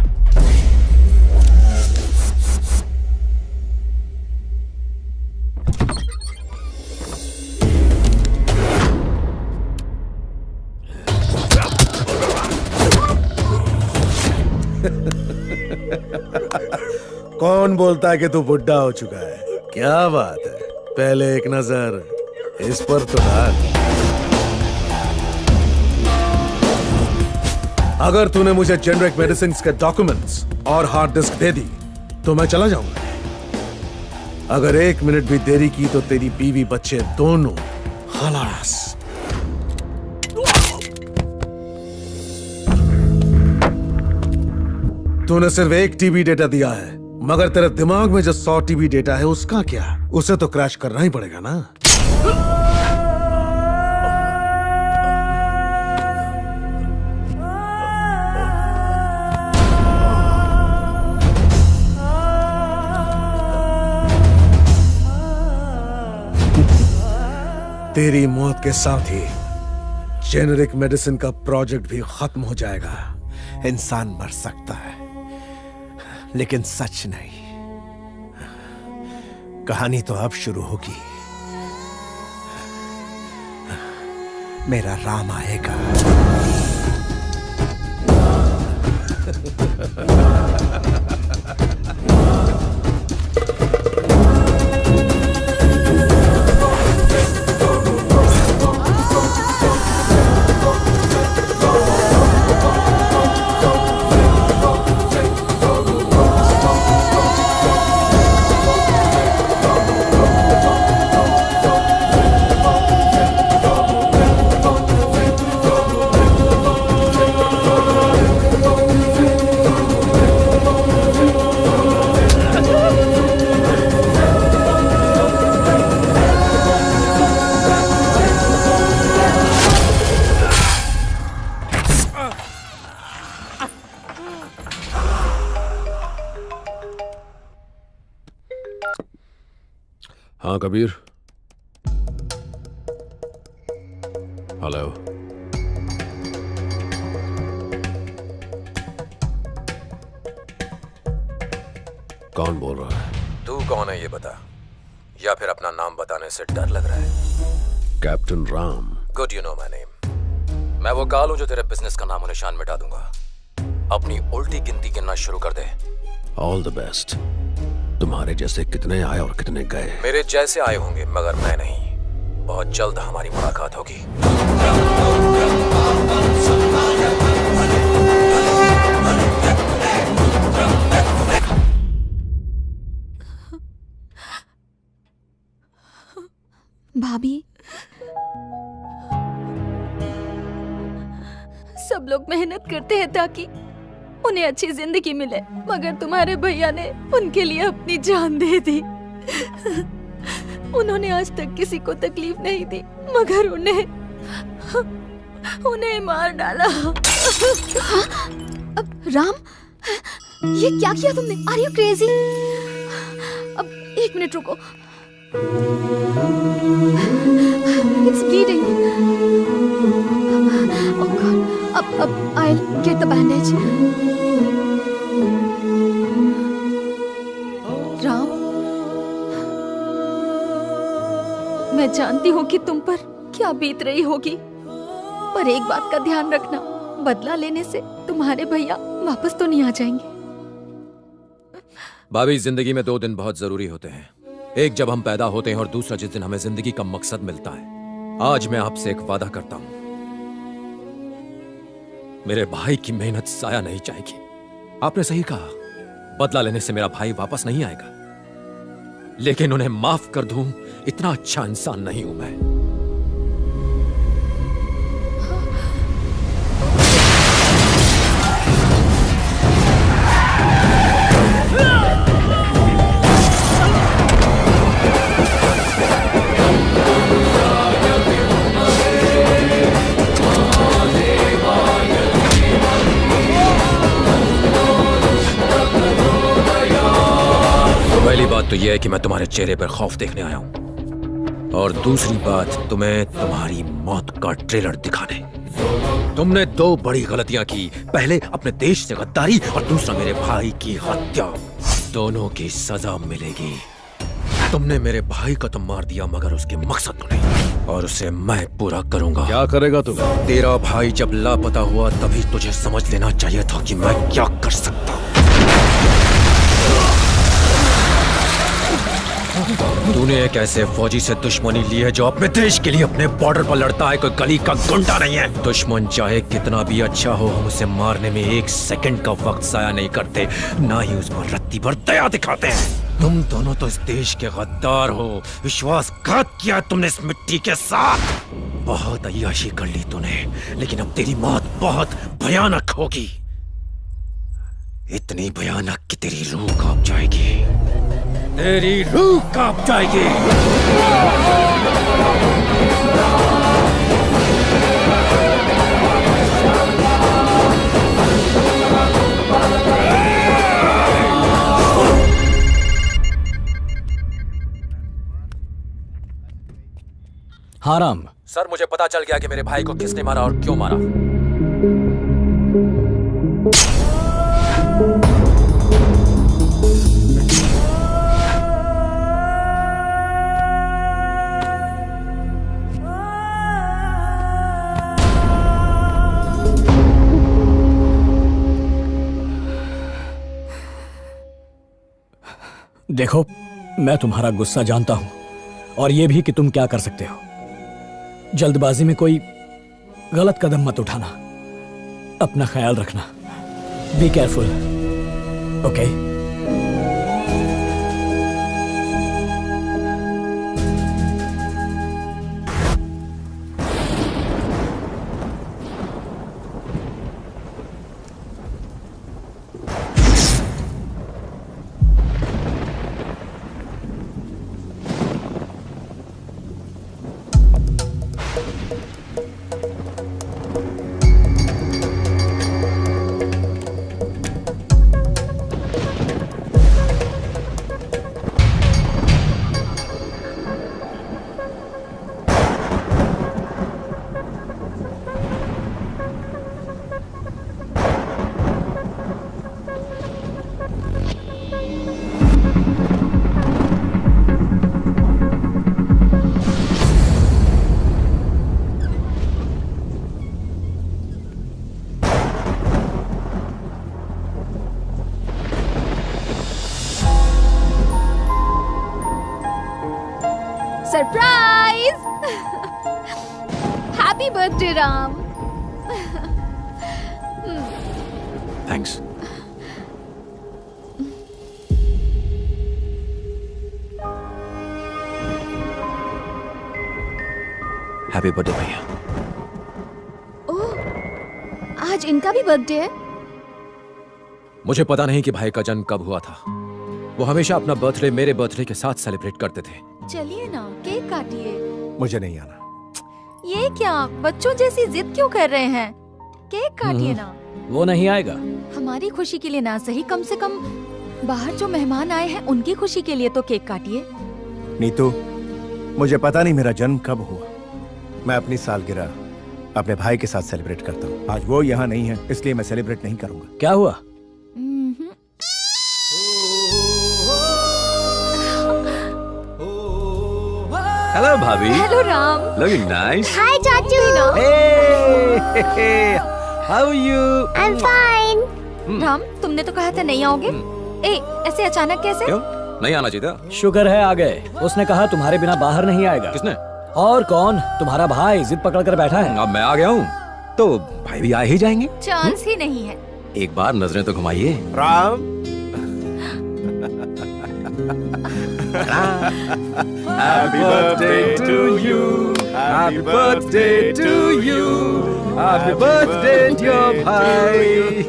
[SPEAKER 14] कौन बोलता है कि तू बुढ़ा हो चुका है? क्या बात है, पहले एक नजर इस पर तो डाल। अगर तूने मुझे जेनरिक मेडिसिन के डॉक्यूमेंट्स और हार्ड डिस्क दे दी तो मैं चला जाऊंगा। अगर 1 मिनट भी देरी की तो तेरी बीवी बच्चे दोनों खलास। तूने सिर्फ 1 टीबी डेटा दिया है, मगर तेरे दिमाग में जो 100 टीबी डेटा है उसका क्या? उसे तो क्रैश करना ही पड़ेगा ना। तेरी मौत के साथ ही जेनेरिक मेडिसिन का प्रोजेक्ट भी खत्म हो जाएगा।
[SPEAKER 19] इंसान मर सकता है लेकिन सच नहीं। कहानी तो अब शुरू होगी। मेरा राम आएगा।
[SPEAKER 18] हाँ कबीर। हेलो। कौन बोल रहा है?
[SPEAKER 3] तू कौन है ये बता, या फिर अपना नाम बताने से डर लग रहा है?
[SPEAKER 18] Captain Ram.
[SPEAKER 3] Good, you know my name. मैं वो काल हूं जो तेरे बिजनेस का नामो निशान मिटा दूंगा। अपनी उल्टी गिनती गिनना शुरू कर दे।
[SPEAKER 18] All the best. तुम्हारे जैसे कितने आए और कितने गए?
[SPEAKER 3] मेरे जैसे आए होंगे मगर मैं नहीं। बहुत जल्द हमारी मुलाकात होगी।
[SPEAKER 6] भाभी, सब लोग मेहनत करते हैं ताकि उन्हें अच्छी जिंदगी मिले, मगर तुम्हारे भैया ने उनके लिए अपनी जान दे दी। उन्होंने आज तक किसी को तकलीफ नहीं दी, मगर उन्हें मार डाला। अब राम, ये क्या किया तुमने? Are you crazy? अब 1 मिनट रुको। It's bleeding. Oh God. Up. I'll get the bandage. Ram, मैं जानती हूँ कि तुम पर क्या बीत रही होगी, पर एक बात का ध्यान रखना, बदला लेने से तुम्हारे भैया वापस तो नहीं आ जाएंगे।
[SPEAKER 3] भाभी, जिंदगी में 2 दिन बहुत जरूरी होते हैं। एक जब हम पैदा होते हैं और दूसरा जिस दिन हमें जिंदगी का मकसद मिलता है। आज मैं आपसे एक वादा करता हूं, मेरे भाई की मेहनत साया नहीं जाएगी। आपने सही कहा, बदला लेने से मेरा भाई वापस नहीं आएगा, लेकिन उन्हें माफ कर दूं, इतना अच्छा इंसान नहीं हूं मैं। पहली बात तो यह है कि मैं तुम्हारे चेहरे पर खौफ देखने आया हूं, और दूसरी बात तुम्हें तुम्हारी मौत का ट्रेलर दिखाने। तुमने 2 बड़ी गलतियां की, पहले अपने देश से गद्दारी और दूसरा मेरे भाई की हत्या। दोनों की सजा मिलेगी। तुमने मेरे भाई को तो मार दिया, मगर उसके मकसद को नहीं, और उसे मैं पूरा करूंगा।
[SPEAKER 18] क्या करेगा तू?
[SPEAKER 3] तेरा भाई जब लापता हुआ तभी तुझे समझ लेना चाहिए था कि मैं क्या कर सकता हूं। तूने एक ऐसे फौजी से दुश्मनी ली है जो अपने देश के लिए अपने बॉर्डर पर लड़ता है, कोई गली का गुंडा नहीं है। दुश्मन चाहे कितना भी अच्छा हो, हम उसे मारने में 1 सेकंड का वक्त जाया नहीं करते, ना ही उस पर रत्ती भर दया दिखाते हैं। तुम दोनों तो इस देश के गद्दार हो। विश्वासघात किया तुमने इस मिट्टी के साथ। बहुत अय्याशी कर ली तूने, लेकिन अब तेरी मौत बहुत भयानक होगी। इतनी भयानक कि तेरी रूह कांप जाएगी। तेरी रूह कांप जाएगी।
[SPEAKER 11] हाँ राम।
[SPEAKER 3] सर, मुझे पता चल गया कि मेरे भाई को किसने मारा और क्यों मारा।
[SPEAKER 11] देखो, मैं तुम्हारा गुस्सा जानता हूं और ये भी कि तुम क्या कर सकते हो। जल्दबाजी में कोई गलत कदम मत उठाना। अपना ख्याल रखना। Be careful, okay?
[SPEAKER 6] Surprise! Happy birthday Ram.
[SPEAKER 3] Thanks. Happy birthday भैया।
[SPEAKER 6] ओह, आज इनका भी बर्थडे है।
[SPEAKER 3] मुझे पता नहीं कि भाई का जन्म कब हुआ था। वो हमेशा अपना बर्थडे मेरे बर्थडे के साथ सेलिब्रेट करते थे।
[SPEAKER 7] चलिए ना, केक काटिए।
[SPEAKER 19] मुझे नहीं आना।
[SPEAKER 7] ये क्या, बच्चों जैसी जिद क्यों कर रहे हैं? केक काटिए ना।
[SPEAKER 11] वो नहीं आएगा।
[SPEAKER 7] हमारी खुशी के लिए ना सही, कम से कम बाहर जो मेहमान आए हैं उनकी खुशी के लिए तो केक काटिए।
[SPEAKER 19] नीतू, मुझे पता नहीं मेरा जन्म कब हुआ। मैं अपनी सालगिरह अपने भाई के साथ सेलिब्रेट करता हूँ। आज वो यहाँ नहीं है, इसलिए मैं सेलिब्रेट नहीं करूंगा।
[SPEAKER 11] क्या हुआ?
[SPEAKER 18] हेलो भाभी।
[SPEAKER 6] Hello Ram.
[SPEAKER 18] Looking nice.
[SPEAKER 16] Hi चाचू।
[SPEAKER 11] How are you?
[SPEAKER 16] I am fine.
[SPEAKER 7] Ram, तुमने तो कहा था नहीं आओगे। ए, ऐसे अचानक कैसे?
[SPEAKER 3] क्यों नहीं आना चाहिए था?
[SPEAKER 11] शुक्र है आ गए। उसने कहा तुम्हारे बिना बाहर नहीं आएगा।
[SPEAKER 3] किसने?
[SPEAKER 11] और कौन? तुम्हारा भाई जिद पकड़ कर बैठा है।
[SPEAKER 3] अब मैं आ गया हूँ तो भाई भी आ ही जाएंगे।
[SPEAKER 7] चांस ही नहीं है।
[SPEAKER 3] एक बार नजरें तो घुमाइए।
[SPEAKER 19] Ram.
[SPEAKER 18] Happy birthday to you. Happy birthday to you. Happy birthday dear भाई।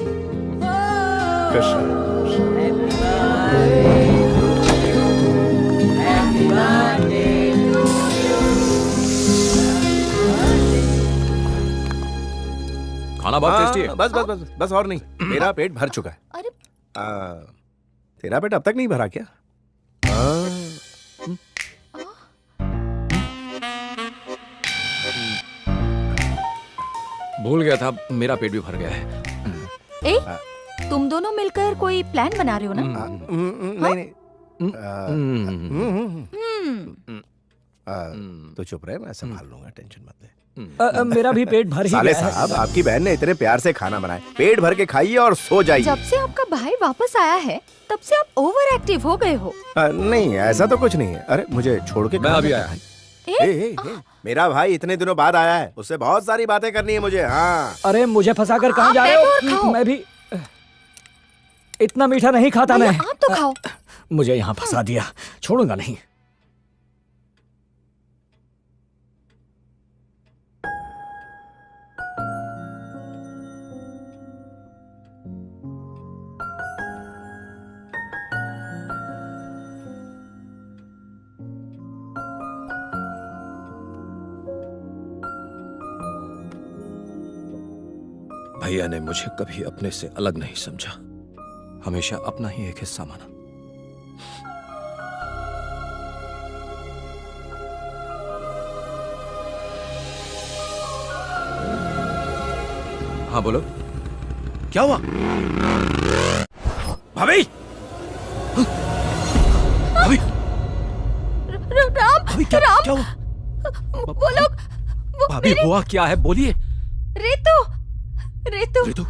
[SPEAKER 3] खाना बहुत टेस्टी है।
[SPEAKER 19] बस बस बस बस और नहीं, मेरा पेट भर चुका है।
[SPEAKER 7] अरे
[SPEAKER 19] तेरा पेट अब तक नहीं भरा क्या?
[SPEAKER 3] भूल गया था, मेरा पेट भी भर गया है।
[SPEAKER 7] ए, तुम दोनों मिलकर कोई प्लान बना रहे हो ना?
[SPEAKER 19] नहीं नहीं। तो चुप रहे, मैं संभाल लूंगा, टेंशन मत ले।
[SPEAKER 11] मेरा भी पेट भर ही
[SPEAKER 19] साले
[SPEAKER 11] गया है।
[SPEAKER 19] साहब, आपकी बहन ने इतने प्यार से खाना बनाया, पेट भर के खाइए और सो जाइए।
[SPEAKER 7] जब से आपका भाई वापस आया है तब से आप ओवर एक्टिव हो गए हो।
[SPEAKER 19] नहीं, ऐसा तो कुछ नहीं है। अरे मुझे छोड़ के
[SPEAKER 3] मैं अभी आया।
[SPEAKER 19] मेरा भाई इतने दिनों बाद आया है, उससे बहुत सारी बातें करनी है मुझे। हाँ।
[SPEAKER 11] अरे मुझे फंसा कर कहाँ जा रहे हो? मैं भी इतना मीठा नहीं खाता मैं।
[SPEAKER 7] आप तो खाओ।
[SPEAKER 11] मुझे यहाँ फंसा दिया, छोड़ूंगा नहीं।
[SPEAKER 3] भैया ने मुझे कभी अपने से अलग नहीं समझा, हमेशा अपना ही एक हिस्सा माना। हाँ बोलो, क्या हुआ? भाभी! भाभी!
[SPEAKER 6] राम!
[SPEAKER 3] भाभी क्या
[SPEAKER 6] राम!
[SPEAKER 3] क्या हुआ?
[SPEAKER 6] वो लोग
[SPEAKER 3] भाभी हुआ क्या है, बोलिए।
[SPEAKER 6] रितु! रितु!
[SPEAKER 3] रितु!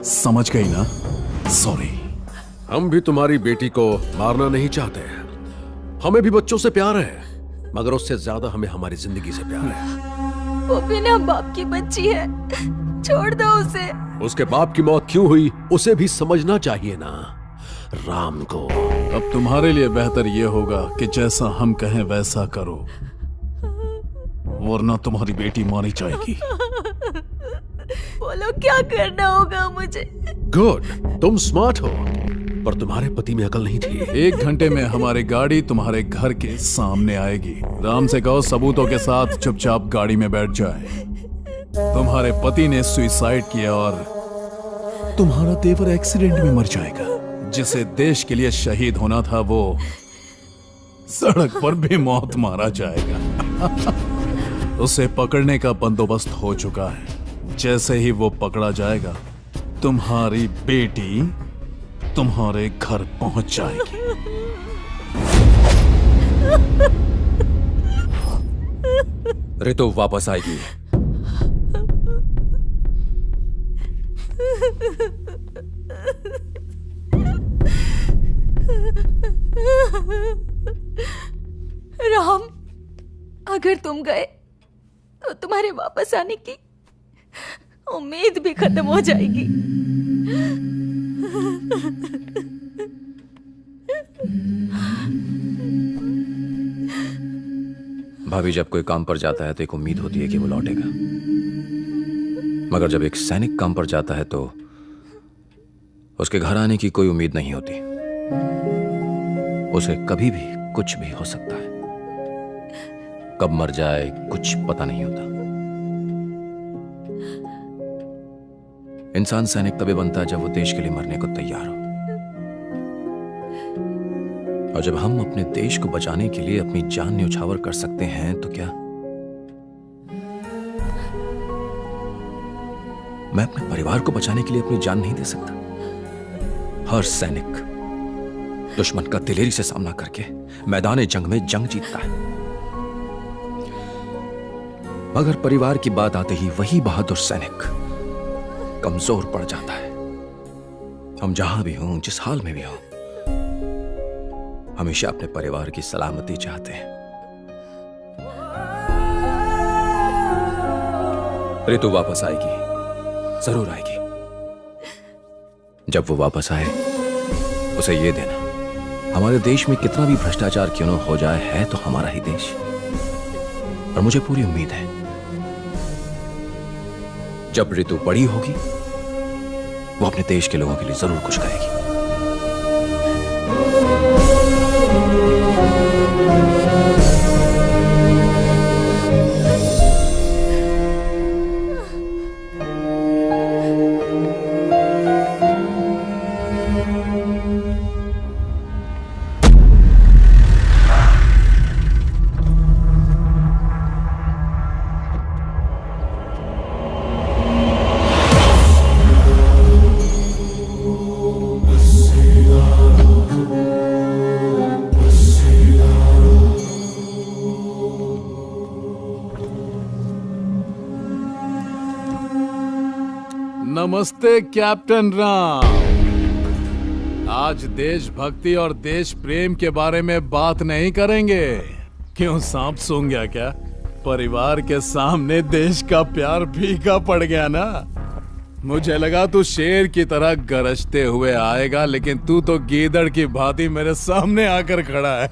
[SPEAKER 18] समझ गई ना? सॉरी। हम भी तुम्हारी बेटी को मारना नहीं चाहते हैं। हमें भी बच्चों से प्यार है, मगर उससे ज्यादा हमें हमारी जिंदगी से प्यार है।
[SPEAKER 6] वो बिना बाप की बच्ची है, छोड़ दो उसे।
[SPEAKER 18] उसके बाप की मौत क्यों हुई उसे भी समझना चाहिए ना राम को।
[SPEAKER 1] अब तुम्हारे लिए बेहतर ये होगा कि जैसा हम कहें वैसा करो, वरना तुम्हारी बेटी मारी जाएगी।
[SPEAKER 6] बोलो क्या करना होगा मुझे?
[SPEAKER 18] गुड, तुम स्मार्ट हो, पर तुम्हारे पति में अकल नहीं थी।
[SPEAKER 1] 1 घंटे में हमारी गाड़ी तुम्हारे घर के सामने आएगी। राम से कहो सबूतों के साथ चुपचाप गाड़ी में बैठ जाए। तुम्हारे पति ने सुसाइड किया और तुम्हारा देवर एक्सीडेंट में मर जाएगा। जिसे देश के लिए शहीद होना था वो सड़क पर भी मौत मारा जाएगा। उसे पकड़ने का बंदोबस्त हो चुका है। जैसे ही वो पकड़ा जाएगा, तुम्हारी बेटी तुम्हारे घर पहुंच जाएगी।
[SPEAKER 3] रितु वापस आएगी।
[SPEAKER 6] राम, अगर तुम गए तो तुम्हारे वापस आने की उम्मीद भी खत्म हो जाएगी।
[SPEAKER 3] भाभी, जब कोई काम पर जाता है तो एक उम्मीद होती है कि वो लौटेगा, मगर जब एक सैनिक काम पर जाता है तो उसके घर आने की कोई उम्मीद नहीं होती। उसे कभी भी कुछ भी हो सकता है, कब मर जाए कुछ पता नहीं होता। इंसान सैनिक तभी बनता है जब वो देश के लिए मरने को तैयार हो। और जब हम अपने देश को बचाने के लिए अपनी जान न्यौछावर कर सकते हैं तो क्या मैं अपने परिवार को बचाने के लिए अपनी जान नहीं दे सकता? हर सैनिक दुश्मन का दिलेरी से सामना करके मैदान जंग में जंग जीतता है, मगर परिवार की बात आते ही वही बहादुर सैनिक कमजोर पड़ जाता है। हम जहां भी हों, जिस हाल में भी हों, हमेशा अपने परिवार की सलामती चाहते हैं। रितु वापस आएगी, जरूर आएगी। जब वो वापस आए उसे ये देना, हमारे देश में कितना भी भ्रष्टाचार क्यों न हो जाए, है तो हमारा ही देश। और मुझे पूरी उम्मीद है जब रितु बड़ी होगी वो अपने देश के लोगों के लिए जरूर कुछ करेगी।
[SPEAKER 1] नमस्ते कैप्टन राम। आज देशभक्ति और देश प्रेम के बारे में बात नहीं करेंगे। क्यों सांप सूंघ गया क्या? परिवार के सामने देश का प्यार फीका पड़ गया ना। मुझे लगा तू शेर की तरह गरजते हुए आएगा, लेकिन तू तो गीदड़ की भांति मेरे सामने आकर खड़ा है।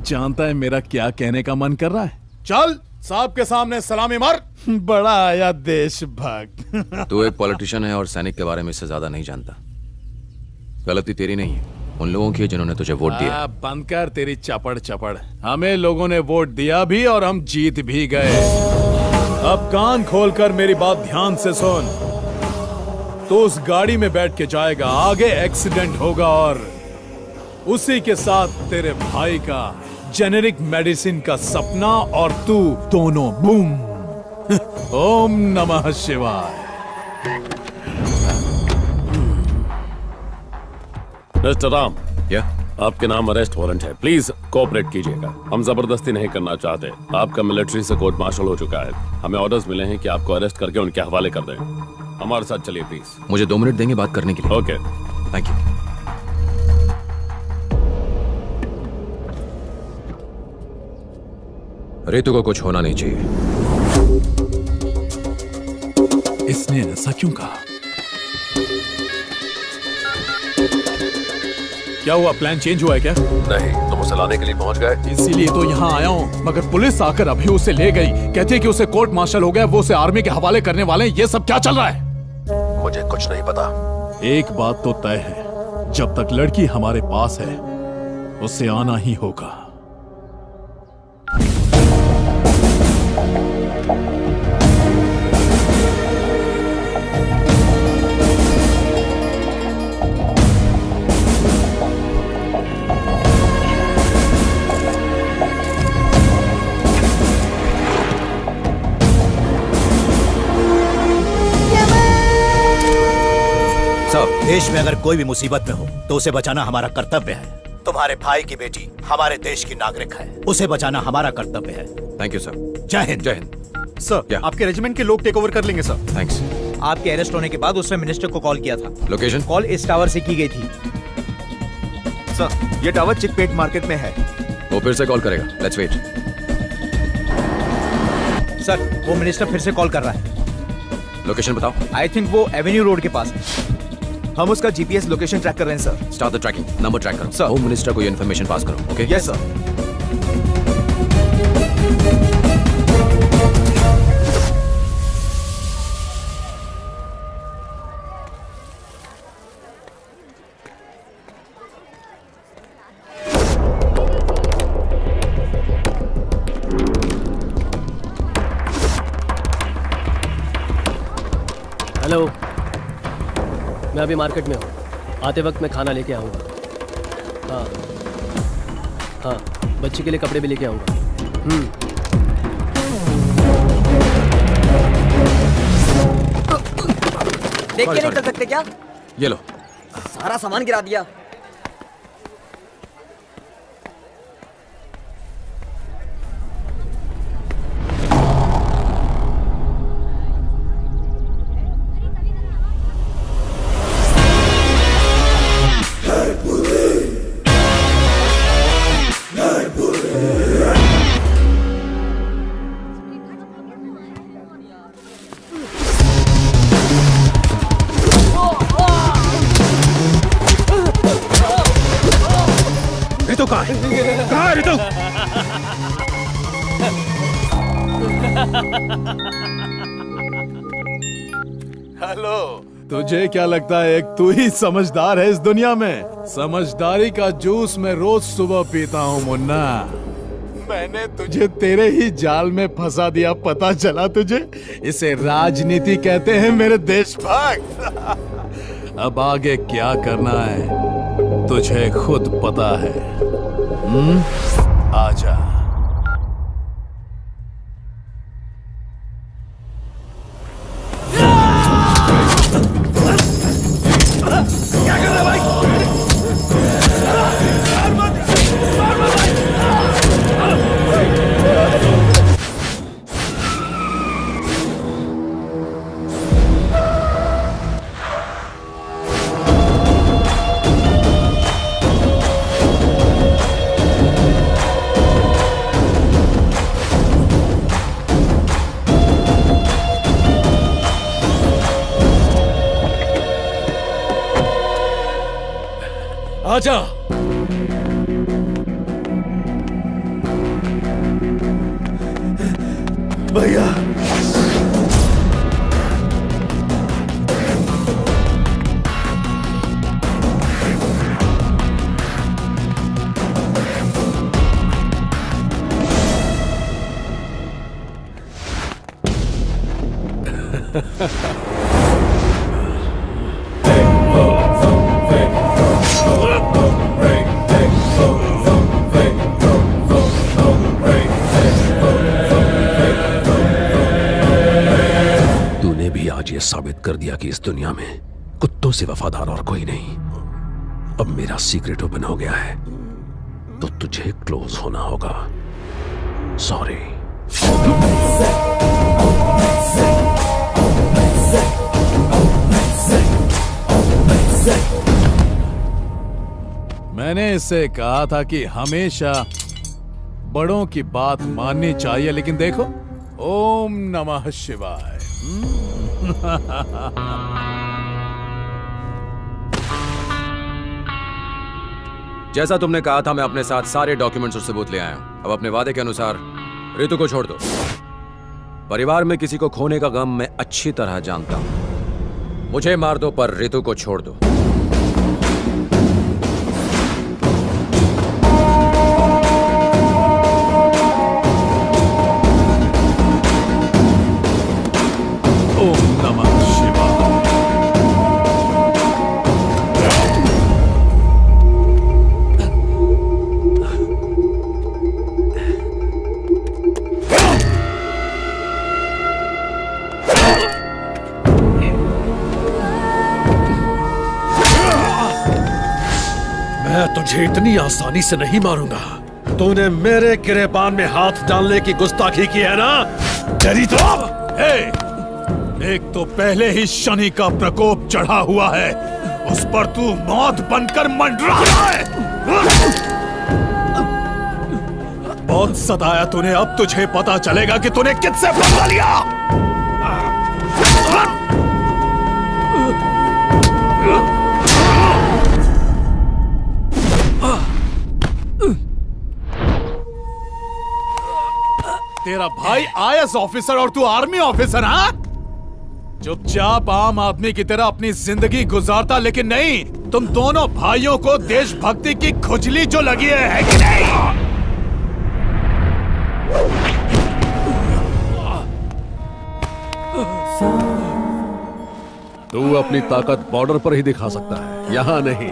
[SPEAKER 1] जानता है मेरा क्या कहने का मन कर रहा है? चल साहब के सामने सलामी मार। बड़ा आया देशभक्त।
[SPEAKER 3] तू एक पॉलिटिशियन है और सैनिक के बारे में इससे ज्यादा नहीं जानता। गलती तेरी नहीं है, उन लोगों की है जिन्होंने तुझे वोट दिया।
[SPEAKER 1] बंद कर तेरी चपड़ चपड़। हमें लोगों ने वोट दिया भी और हम जीत भी गए। अब कान खोलकर मेरी बात ध्यान से सुन। तो उस गाड़ी में बैठ के जाएगा, आगे एक्सीडेंट होगा और उसी के साथ तेरे भाई का जेनेरिक मेडिसिन का सपना और तू दोनों बूम। ओम नमः शिवाय।
[SPEAKER 12] मिस्टर राम,
[SPEAKER 3] क्या
[SPEAKER 12] आपके नाम अरेस्ट वारंट है। प्लीज कोऑपरेट कीजिएगा। हम जबरदस्ती नहीं करना चाहते। आपका मिलिट्री से कोर्ट मार्शल हो चुका है। हमें ऑर्डर्स मिले हैं कि आपको अरेस्ट करके उनके हवाले कर दें। हमारे साथ चलिए प्लीज।
[SPEAKER 3] मुझे 2 मिनट देंगे बात करने के लिए?
[SPEAKER 12] Okay,
[SPEAKER 3] thank you. रितु को कुछ होना नहीं चाहिए।
[SPEAKER 1] इसने ऐसा क्यों कहा? क्या हुआ? प्लान चेंज हुआ है क्या?
[SPEAKER 18] नहीं, तुम उसे लाने के लिए पहुंच गए।
[SPEAKER 1] इसीलिए तो यहाँ आया हूँ, मगर पुलिस आकर अभी उसे ले गई। कहती है कि उसे कोर्ट मार्शल हो गया, वो उसे आर्मी के हवाले करने वाले हैं। ये सब क्या चल रहा है?
[SPEAKER 18] मुझे कुछ नहीं पता।
[SPEAKER 1] एक बात तो तय है, जब तक लड़की हमारे पास है उसे आना ही होगा।
[SPEAKER 2] देश में अगर कोई भी मुसीबत में हो तो उसे बचाना हमारा कर्तव्य है। तुम्हारे भाई की बेटी हमारे देश की नागरिक है, उसे बचाना हमारा कर्तव्य है।
[SPEAKER 3] Thank you sir.
[SPEAKER 2] जय हिंद।
[SPEAKER 3] जय हिंद।
[SPEAKER 10] सर, आपके रेजिमेंट के लोग टेक ओवर कर लेंगे सर।
[SPEAKER 3] थैंक्स।
[SPEAKER 10] आपके अरेस्ट होने के बाद उसने मिनिस्टर को कॉल किया था।
[SPEAKER 3] लोकेशन?
[SPEAKER 10] कॉल इस टावर से की गई थी। सर, ये टावर चिकपेट मार्केट में है।
[SPEAKER 3] वो फिर से कॉल करेगा। Let's wait.
[SPEAKER 10] सर, वो मिनिस्टर फिर से कॉल कर रहा है।
[SPEAKER 3] लोकेशन बताओ।
[SPEAKER 10] आई थिंक वो एवेन्यू रोड के पास है। हम उसका जीपीएस लोकेशन ट्रैक कर रहे हैं sir.
[SPEAKER 3] Start the tracking. Number track करो। सर, होम मिनिस्टर को ये इन्फॉर्मेशन पास करो। ओके?
[SPEAKER 10] Yes sir.
[SPEAKER 20] हेलो, मैं अभी मार्केट में हूँ। आते वक्त मैं खाना लेके आऊँगा। हाँ, बच्चे के लिए कपड़े भी लेके आऊँगा।
[SPEAKER 15] देख के नहीं चल सकते क्या?
[SPEAKER 3] ये लो।
[SPEAKER 15] सारा सामान गिरा दिया।
[SPEAKER 14] रितु कहाँ है? कहाँ है रितु?
[SPEAKER 1] हेलो, तुझे क्या लगता है एक तू ही समझदार है इस दुनिया में? समझदारी का जूस मैं रोज सुबह पीता हूँ मुन्ना। मैंने तुझे तेरे ही जाल में फंसा दिया, पता चला तुझे? इसे राजनीति कहते हैं मेरे देशभक्त। अब आगे क्या करना है तुझे खुद पता है। आजा।
[SPEAKER 14] क्या कर रहा है भाई?
[SPEAKER 1] आजा।
[SPEAKER 14] भैया
[SPEAKER 18] तूने भी आज ये साबित कर दिया कि इस दुनिया में कुत्तों से वफादार और कोई नहीं। अब मेरा सीक्रेट ओपन हो गया है तो तुझे क्लोज होना होगा। सॉरी।
[SPEAKER 1] मैंने इससे कहा था कि हमेशा बड़ों की बात माननी चाहिए, लेकिन देखो, ओम नमः शिवाय।
[SPEAKER 3] जैसा तुमने कहा था, मैं अपने साथ सारे डॉक्यूमेंट्स और सबूत ले आया हूं। अब अपने वादे के अनुसार रितु को छोड़ दो। परिवार में किसी को खोने का गम मैं अच्छी तरह जानता हूं। मुझे मार दो पर रितु को छोड़ दो।
[SPEAKER 1] ओम नमः शिवाय।
[SPEAKER 18] मैं तुझे इतनी आसानी से नहीं मारूंगा। तूने मेरे गिरेबान में हाथ डालने की गुस्ताखी की है ना? तेरी तो
[SPEAKER 1] एक तो पहले ही शनि का प्रकोप चढ़ा हुआ है, उस पर तू मौत बनकर मंडरा रहा है। बहुत सताया तूने, अब तुझे पता चलेगा कि तूने किससे बदला लिया। तेरा भाई IAS ऑफिसर और तू आर्मी ऑफिसर, हाँ? चुपचाप आम आदमी की तरह अपनी जिंदगी गुजारता, लेकिन नहीं, तुम दोनों भाइयों को देशभक्ति की खुजली जो लगी है कि नहीं?
[SPEAKER 18] तू अपनी ताकत बॉर्डर पर ही दिखा सकता है, यहां नहीं।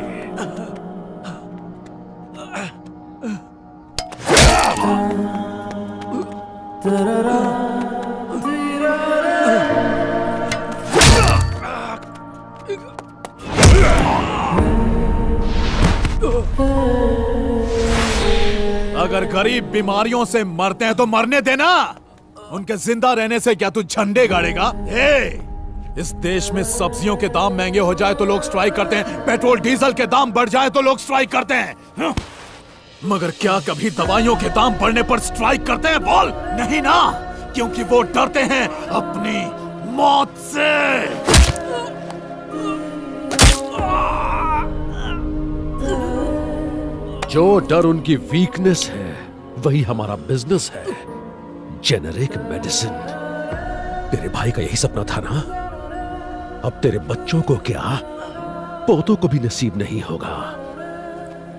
[SPEAKER 1] अगर गरीब बीमारियों से मरते हैं तो मरने देना, उनके जिंदा रहने से क्या तू झंडे गाड़ेगा? इस देश में सब्जियों के दाम महंगे हो जाए तो लोग स्ट्राइक करते हैं, पेट्रोल डीजल के दाम बढ़ जाए तो लोग स्ट्राइक करते हैं, मगर क्या कभी दवाइयों के दाम बढ़ने पर स्ट्राइक करते हैं? बोल। नहीं ना, क्योंकि वो डरते हैं अपनी मौत से।
[SPEAKER 18] जो डर उनकी वीकनेस है वही हमारा बिजनेस है, जेनेरिक मेडिसिन। तेरे भाई का यही सपना था ना? अब तेरे बच्चों को क्या, पोतों को भी नसीब नहीं होगा,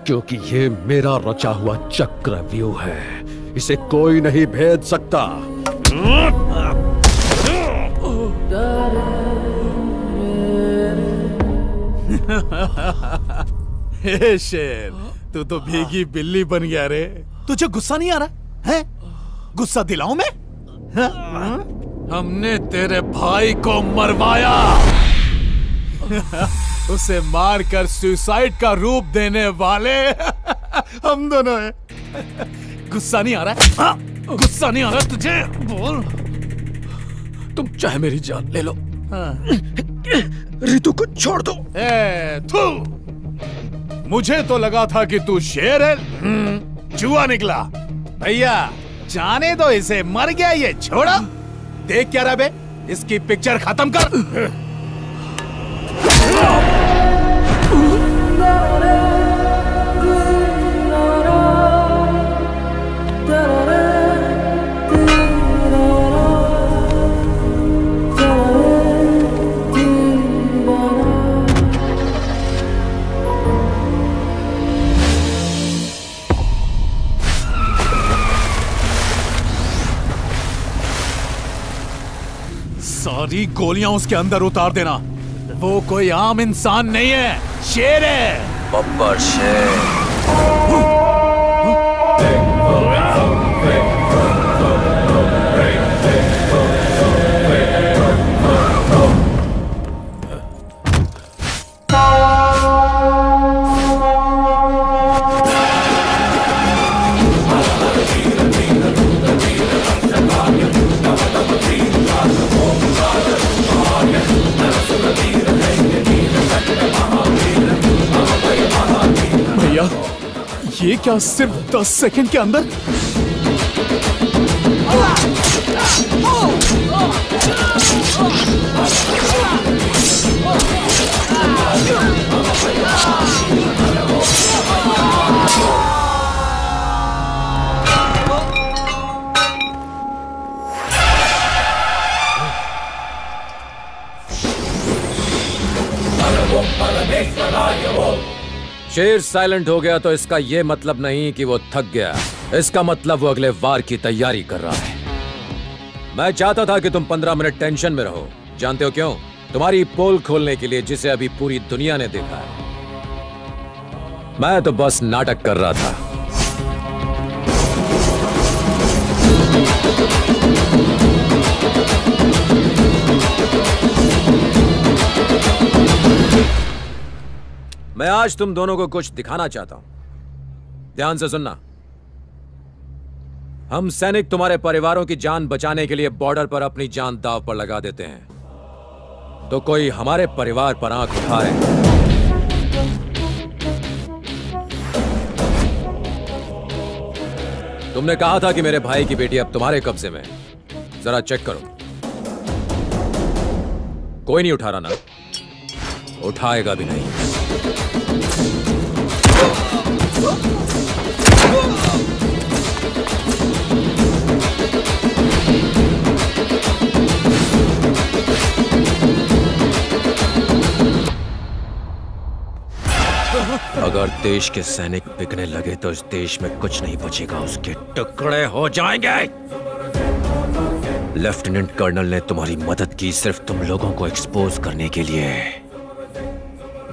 [SPEAKER 18] क्योंकि ये मेरा रचा हुआ चक्रव्यूह है, इसे कोई नहीं भेद सकता।
[SPEAKER 1] हे शेर, तू तो भीगी बिल्ली बन गया रे। तुझे गुस्सा नहीं आ रहा है? गुस्सा दिलाऊं मैं? हमने तेरे भाई को मरवाया, उसे मारकर सुसाइड का रूप देने वाले हम दोनों हैं। गुस्सा नहीं आ रहा है? हाँ? गुस्सा नहीं आ रहा तुझे? बोल।
[SPEAKER 18] तुम चाहे मेरी जान ले लो, रितु को छोड़ दो।
[SPEAKER 1] थू, मुझे तो लगा था कि तू शेर है, चूहा निकला। भैया जाने दो इसे, मर गया ये, छोड़ो। देख क्या रहा बे, इसकी पिक्चर खत्म कर। सारी गोलियां उसके अंदर उतार देना। वो कोई आम इंसान नहीं है, शेर है।
[SPEAKER 3] बब्बर शेर।
[SPEAKER 1] भैया, ये क्या सिर्फ 10 सेकंड के अंदर?
[SPEAKER 3] शेर साइलेंट हो गया तो इसका ये मतलब नहीं कि वो थक गया। इसका मतलब वो अगले वार की तैयारी कर रहा है। मैं चाहता था कि तुम 15 मिनट टेंशन में रहो। जानते हो क्यों? तुम्हारी पोल खोलने के लिए, जिसे अभी पूरी दुनिया ने देखा है। मैं तो बस नाटक कर रहा था। मैं आज तुम दोनों को कुछ दिखाना चाहता हूं। ध्यान से सुनना। हम सैनिक तुम्हारे परिवारों की जान बचाने के लिए बॉर्डर पर अपनी जान दांव पर लगा देते हैं। तो कोई हमारे परिवार पर आंख उठाए तुमने कहा था कि मेरे भाई की बेटी अब तुम्हारे कब्जे में। जरा चेक करो। कोई नहीं उठा रहा ना? उठाएगा भी नहीं। अगर देश के सैनिक बिकने लगे तो इस देश में कुछ नहीं बचेगा, उसके टुकड़े हो जाएंगे। लेफ्टिनेंट कर्नल ने तुम्हारी मदद की सिर्फ तुम लोगों को एक्सपोज करने के लिए,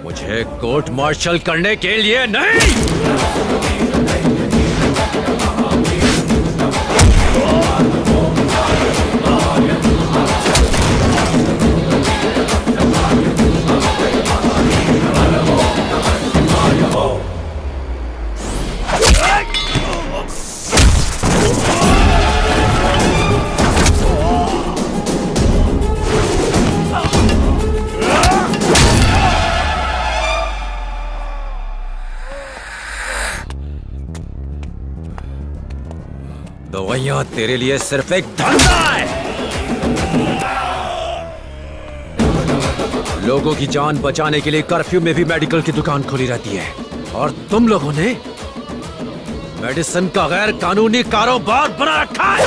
[SPEAKER 3] मुझे कोर्ट मार्शल करने के लिए नहीं। दवाइयां तेरे लिए सिर्फ एक धंधा है। लोगों की जान बचाने के लिए कर्फ्यू में भी मेडिकल की दुकान खुली रहती है, और तुम लोगों ने मेडिसिन का गैर कानूनी कारोबार बना रखा है।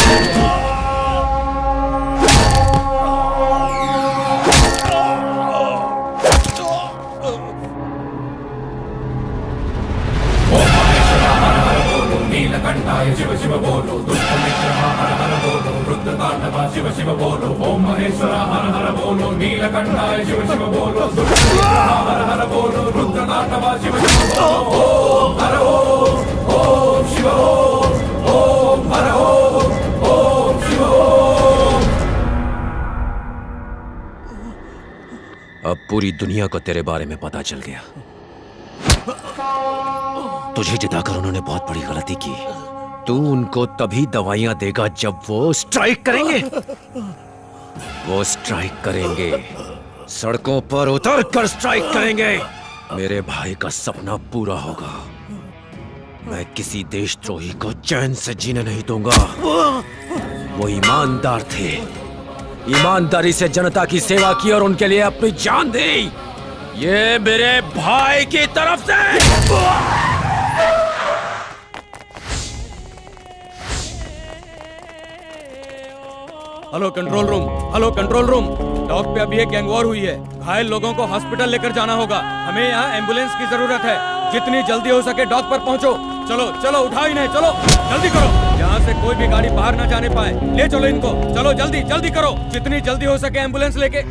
[SPEAKER 21] नीलकंठाय शिव शिव बोलो, दुष्टमित्रहा हर हर बोलो, रुद्रतांडवा शिव शिव बोलो, ओम महेश्वरा हर हर बोलो, नीलकंठाय शिव शिव बोलो, दुष्टमित्रहा हर हर बोलो, रुद्रतांडवा शिव शिव बोलो, ओम हर ओम शिव ओम हर ओम शिव ओम।
[SPEAKER 3] अब पूरी दुनिया को तेरे बारे में पता चल गया। तुझे जिताकर उन्होंने बहुत बड़ी गलती की। तू उनको तभी दवाइयां देगा जब वो स्ट्राइक करेंगे। वो स्ट्राइक करेंगे, सड़कों पर उतर कर स्ट्राइक करेंगे। मेरे भाई का सपना पूरा होगा। मैं किसी देशद्रोही को चैन से जीने नहीं दूंगा। वो ईमानदार थे, ईमानदारी से जनता की सेवा की और उनके लिए अपनी जान दी। ये मेरे भाई की तरफ से।
[SPEAKER 8] Hello control room, hello control room. Dock पे अभी एक गैंग वॉर हुई है। घायल लोगों को हॉस्पिटल लेकर जाना होगा। हमें यहाँ एम्बुलेंस की जरूरत है। जितनी जल्दी हो सके डॉक पर पहुँचो। चलो चलो, उठाओ इन्हें, चलो जल्दी करो। यहाँ से कोई भी गाड़ी बाहर ना जाने पाए। ले चलो इनको, चलो जल्दी जल्दी करो, जितनी जल्दी हो सके एम्बुलेंस लेके।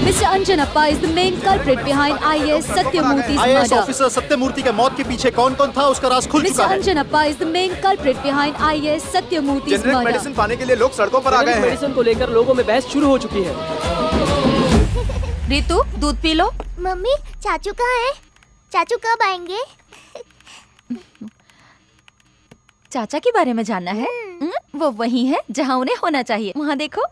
[SPEAKER 4] Mr. Anjanappa is the main culprit behind IAS Satyamurthy's
[SPEAKER 10] IAS
[SPEAKER 4] murder.
[SPEAKER 10] Officer Satyamurthy के मौत के पीछे कौन कौन था उसका राज खुल चुका
[SPEAKER 4] Mr.
[SPEAKER 10] है।
[SPEAKER 4] Anjanappa is the main culprit behind IAS Satyamurthy's
[SPEAKER 20] generic
[SPEAKER 4] murder.
[SPEAKER 20] Medicine पाने के लिए लोग सड़कों पर आ गए हैं। मेडिसिन को लेकर लोगों में बहस शुरू हो चुकी है।
[SPEAKER 7] रितु, दूध पी लो।
[SPEAKER 16] मम्मी, चाचू कहाँ है? चाचू कब आएंगे?
[SPEAKER 7] चाचा के बारे में जानना है? वो वही है जहाँ उन्हें होना चाहिए। वहाँ देखो।